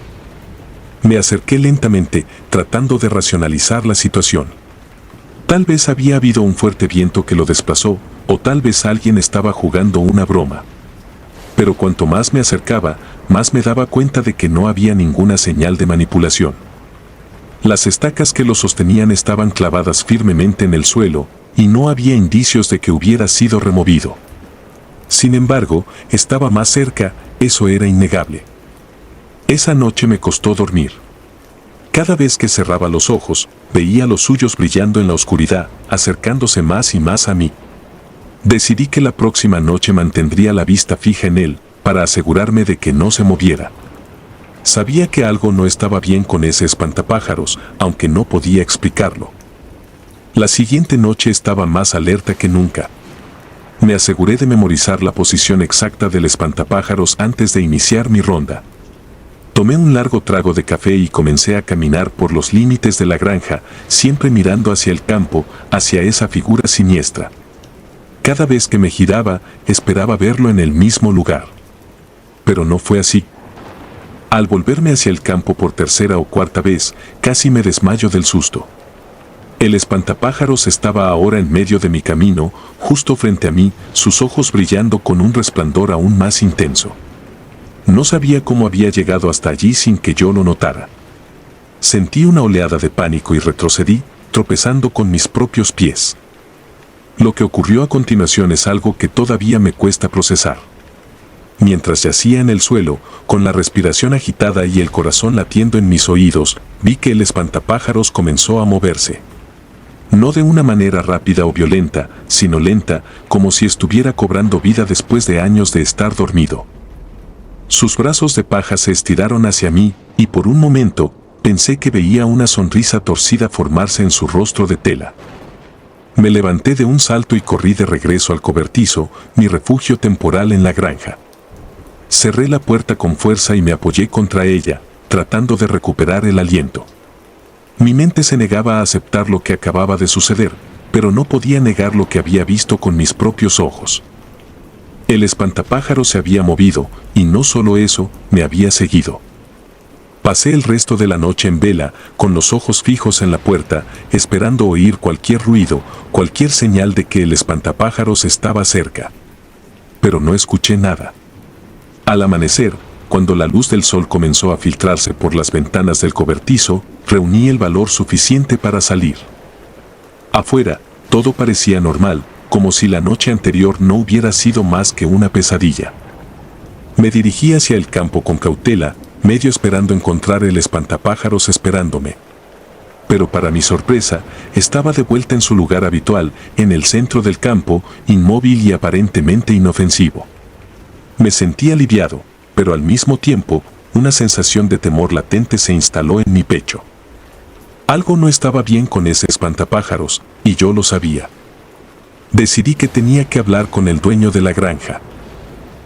Me acerqué lentamente, tratando de racionalizar la situación. Tal vez había habido un fuerte viento que lo desplazó, o tal vez alguien estaba jugando una broma. Pero cuanto más me acercaba, más me daba cuenta de que no había ninguna señal de manipulación. Las estacas que lo sostenían estaban clavadas firmemente en el suelo, y no había indicios de que hubiera sido removido. Sin embargo, estaba más cerca, eso era innegable. Esa noche me costó dormir. Cada vez que cerraba los ojos, veía los suyos brillando en la oscuridad, acercándose más y más a mí. Decidí que la próxima noche mantendría la vista fija en él, para asegurarme de que no se moviera. Sabía que algo no estaba bien con ese espantapájaros, aunque no podía explicarlo. La siguiente noche estaba más alerta que nunca. Me aseguré de memorizar la posición exacta del espantapájaros antes de iniciar mi ronda. Tomé un largo trago de café y comencé a caminar por los límites de la granja, siempre mirando hacia el campo, hacia esa figura siniestra. Cada vez que me giraba, esperaba verlo en el mismo lugar. Pero no fue así. Al volverme hacia el campo por tercera o cuarta vez, casi me desmayo del susto. El espantapájaros estaba ahora en medio de mi camino, justo frente a mí, sus ojos brillando con un resplandor aún más intenso. No sabía cómo había llegado hasta allí sin que yo lo notara. Sentí una oleada de pánico y retrocedí, tropezando con mis propios pies. Lo que ocurrió a continuación es algo que todavía me cuesta procesar. Mientras yacía en el suelo, con la respiración agitada y el corazón latiendo en mis oídos, vi que el espantapájaros comenzó a moverse. No de una manera rápida o violenta, sino lenta, como si estuviera cobrando vida después de años de estar dormido. Sus brazos de paja se estiraron hacia mí, y por un momento, pensé que veía una sonrisa torcida formarse en su rostro de tela. Me levanté de un salto y corrí de regreso al cobertizo, mi refugio temporal en la granja. Cerré la puerta con fuerza y me apoyé contra ella, tratando de recuperar el aliento. Mi mente se negaba a aceptar lo que acababa de suceder, pero no podía negar lo que había visto con mis propios ojos. El espantapájaros se había movido, y no solo eso, me había seguido. Pasé el resto de la noche en vela, con los ojos fijos en la puerta, esperando oír cualquier ruido, cualquier señal de que el espantapájaros estaba cerca. Pero no escuché nada. Al amanecer, cuando la luz del sol comenzó a filtrarse por las ventanas del cobertizo, reuní el valor suficiente para salir. Afuera, todo parecía normal, como si la noche anterior no hubiera sido más que una pesadilla. Me dirigí hacia el campo con cautela, medio esperando encontrar el espantapájaros esperándome. Pero para mi sorpresa, estaba de vuelta en su lugar habitual, en el centro del campo, inmóvil y aparentemente inofensivo. Me sentí aliviado, pero al mismo tiempo, una sensación de temor latente se instaló en mi pecho. Algo no estaba bien con ese espantapájaros, y yo lo sabía. Decidí que tenía que hablar con el dueño de la granja.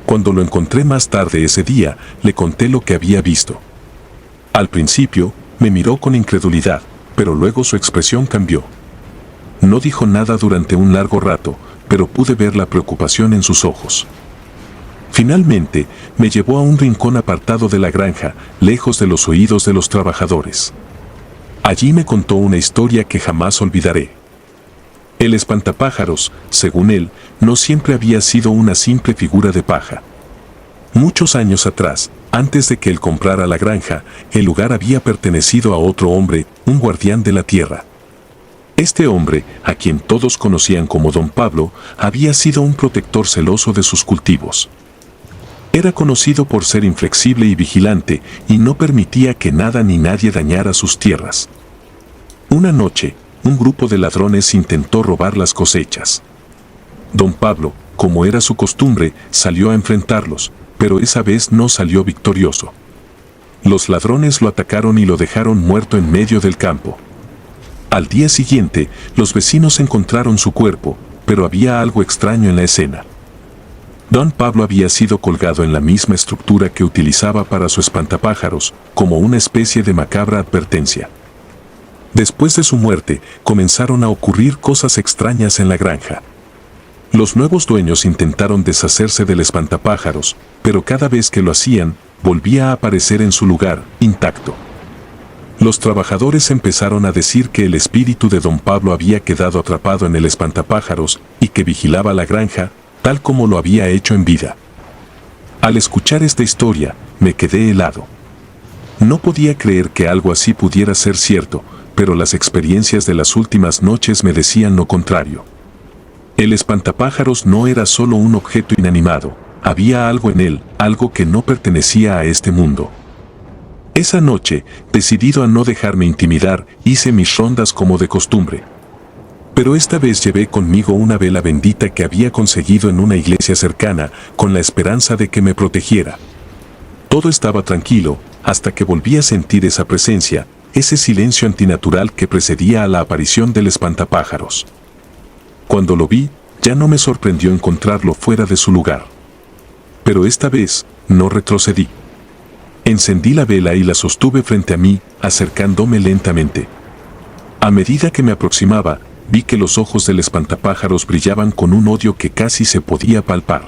Cuando lo encontré más tarde ese día, le conté lo que había visto. Al principio, me miró con incredulidad, pero luego su expresión cambió. No dijo nada durante un largo rato, pero pude ver la preocupación en sus ojos. Finalmente, me llevó a un rincón apartado de la granja, lejos de los oídos de los trabajadores. Allí me contó una historia que jamás olvidaré. El espantapájaros, según él, no siempre había sido una simple figura de paja. Muchos años atrás, antes de que él comprara la granja, el lugar había pertenecido a otro hombre, un guardián de la tierra. Este hombre, a quien todos conocían como Don Pablo, había sido un protector celoso de sus cultivos. Era conocido por ser inflexible y vigilante, y no permitía que nada ni nadie dañara sus tierras. Una noche, un grupo de ladrones intentó robar las cosechas. Don Pablo, como era su costumbre, salió a enfrentarlos, pero esa vez no salió victorioso. Los ladrones lo atacaron y lo dejaron muerto en medio del campo. Al día siguiente, los vecinos encontraron su cuerpo, pero había algo extraño en la escena. Don Pablo había sido colgado en la misma estructura que utilizaba para su espantapájaros, como una especie de macabra advertencia. Después de su muerte, comenzaron a ocurrir cosas extrañas en la granja. Los nuevos dueños intentaron deshacerse del espantapájaros, pero cada vez que lo hacían, volvía a aparecer en su lugar, intacto. Los trabajadores empezaron a decir que el espíritu de Don Pablo había quedado atrapado en el espantapájaros y que vigilaba la granja, tal como lo había hecho en vida. Al escuchar esta historia, me quedé helado. No podía creer que algo así pudiera ser cierto, pero las experiencias de las últimas noches me decían lo contrario. El espantapájaros no era solo un objeto inanimado, había algo en él, algo que no pertenecía a este mundo. Esa noche, decidido a no dejarme intimidar, hice mis rondas como de costumbre. Pero esta vez llevé conmigo una vela bendita que había conseguido en una iglesia cercana, con la esperanza de que me protegiera. Todo estaba tranquilo, hasta que volví a sentir esa presencia, ese silencio antinatural que precedía a la aparición del espantapájaros. Cuando lo vi, ya no me sorprendió encontrarlo fuera de su lugar. Pero esta vez, no retrocedí. Encendí la vela y la sostuve frente a mí, acercándome lentamente. A medida que me aproximaba, vi que los ojos del espantapájaros brillaban con un odio que casi se podía palpar.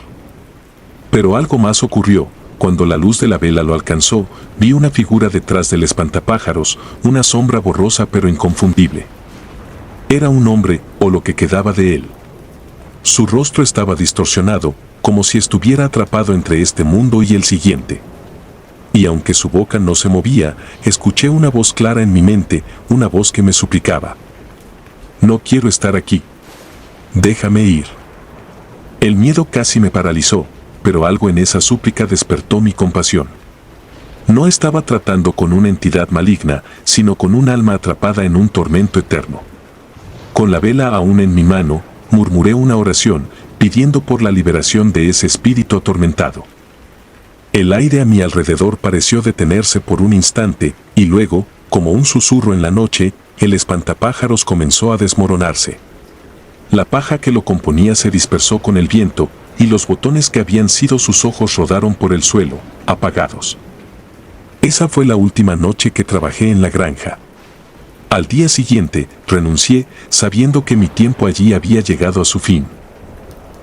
Pero algo más ocurrió. Cuando la luz de la vela lo alcanzó, vi una figura detrás del espantapájaros, una sombra borrosa pero inconfundible. Era un hombre, o lo que quedaba de él. Su rostro estaba distorsionado, como si estuviera atrapado entre este mundo y el siguiente. Y aunque su boca no se movía, escuché una voz clara en mi mente, una voz que me suplicaba: «No quiero estar aquí. Déjame ir». El miedo casi me paralizó, pero algo en esa súplica despertó mi compasión. No estaba tratando con una entidad maligna, sino con un alma atrapada en un tormento eterno. Con la vela aún en mi mano, murmuré una oración, pidiendo por la liberación de ese espíritu atormentado. El aire a mi alrededor pareció detenerse por un instante, y luego, como un susurro en la noche, el espantapájaros comenzó a desmoronarse. La paja que lo componía se dispersó con el viento, y los botones que habían sido sus ojos rodaron por el suelo, apagados. Esa fue la última noche que trabajé en la granja. Al día siguiente, renuncié, sabiendo que mi tiempo allí había llegado a su fin.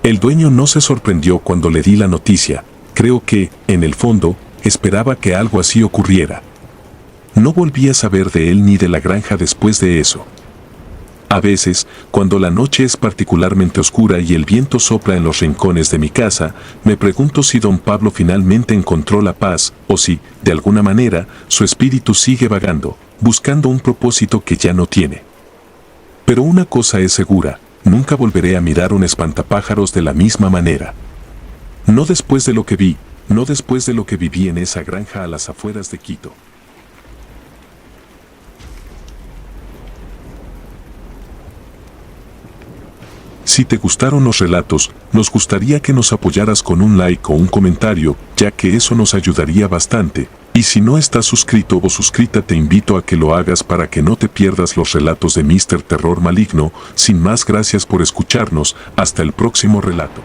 El dueño no se sorprendió cuando le di la noticia. Creo que, en el fondo, esperaba que algo así ocurriera. No volví a saber de él ni de la granja después de eso. A veces, cuando la noche es particularmente oscura y el viento sopla en los rincones de mi casa, me pregunto si don Pablo finalmente encontró la paz, o si, de alguna manera, su espíritu sigue vagando, buscando un propósito que ya no tiene. Pero una cosa es segura, nunca volveré a mirar un espantapájaros de la misma manera. No después de lo que vi, no después de lo que viví en esa granja a las afueras de Quito. Si te gustaron los relatos, nos gustaría que nos apoyaras con un like o un comentario, ya que eso nos ayudaría bastante. Y si no estás suscrito o suscrita, te invito a que lo hagas para que no te pierdas los relatos de Mr. Terror Maligno. Sin más, gracias por escucharnos. Hasta el próximo relato.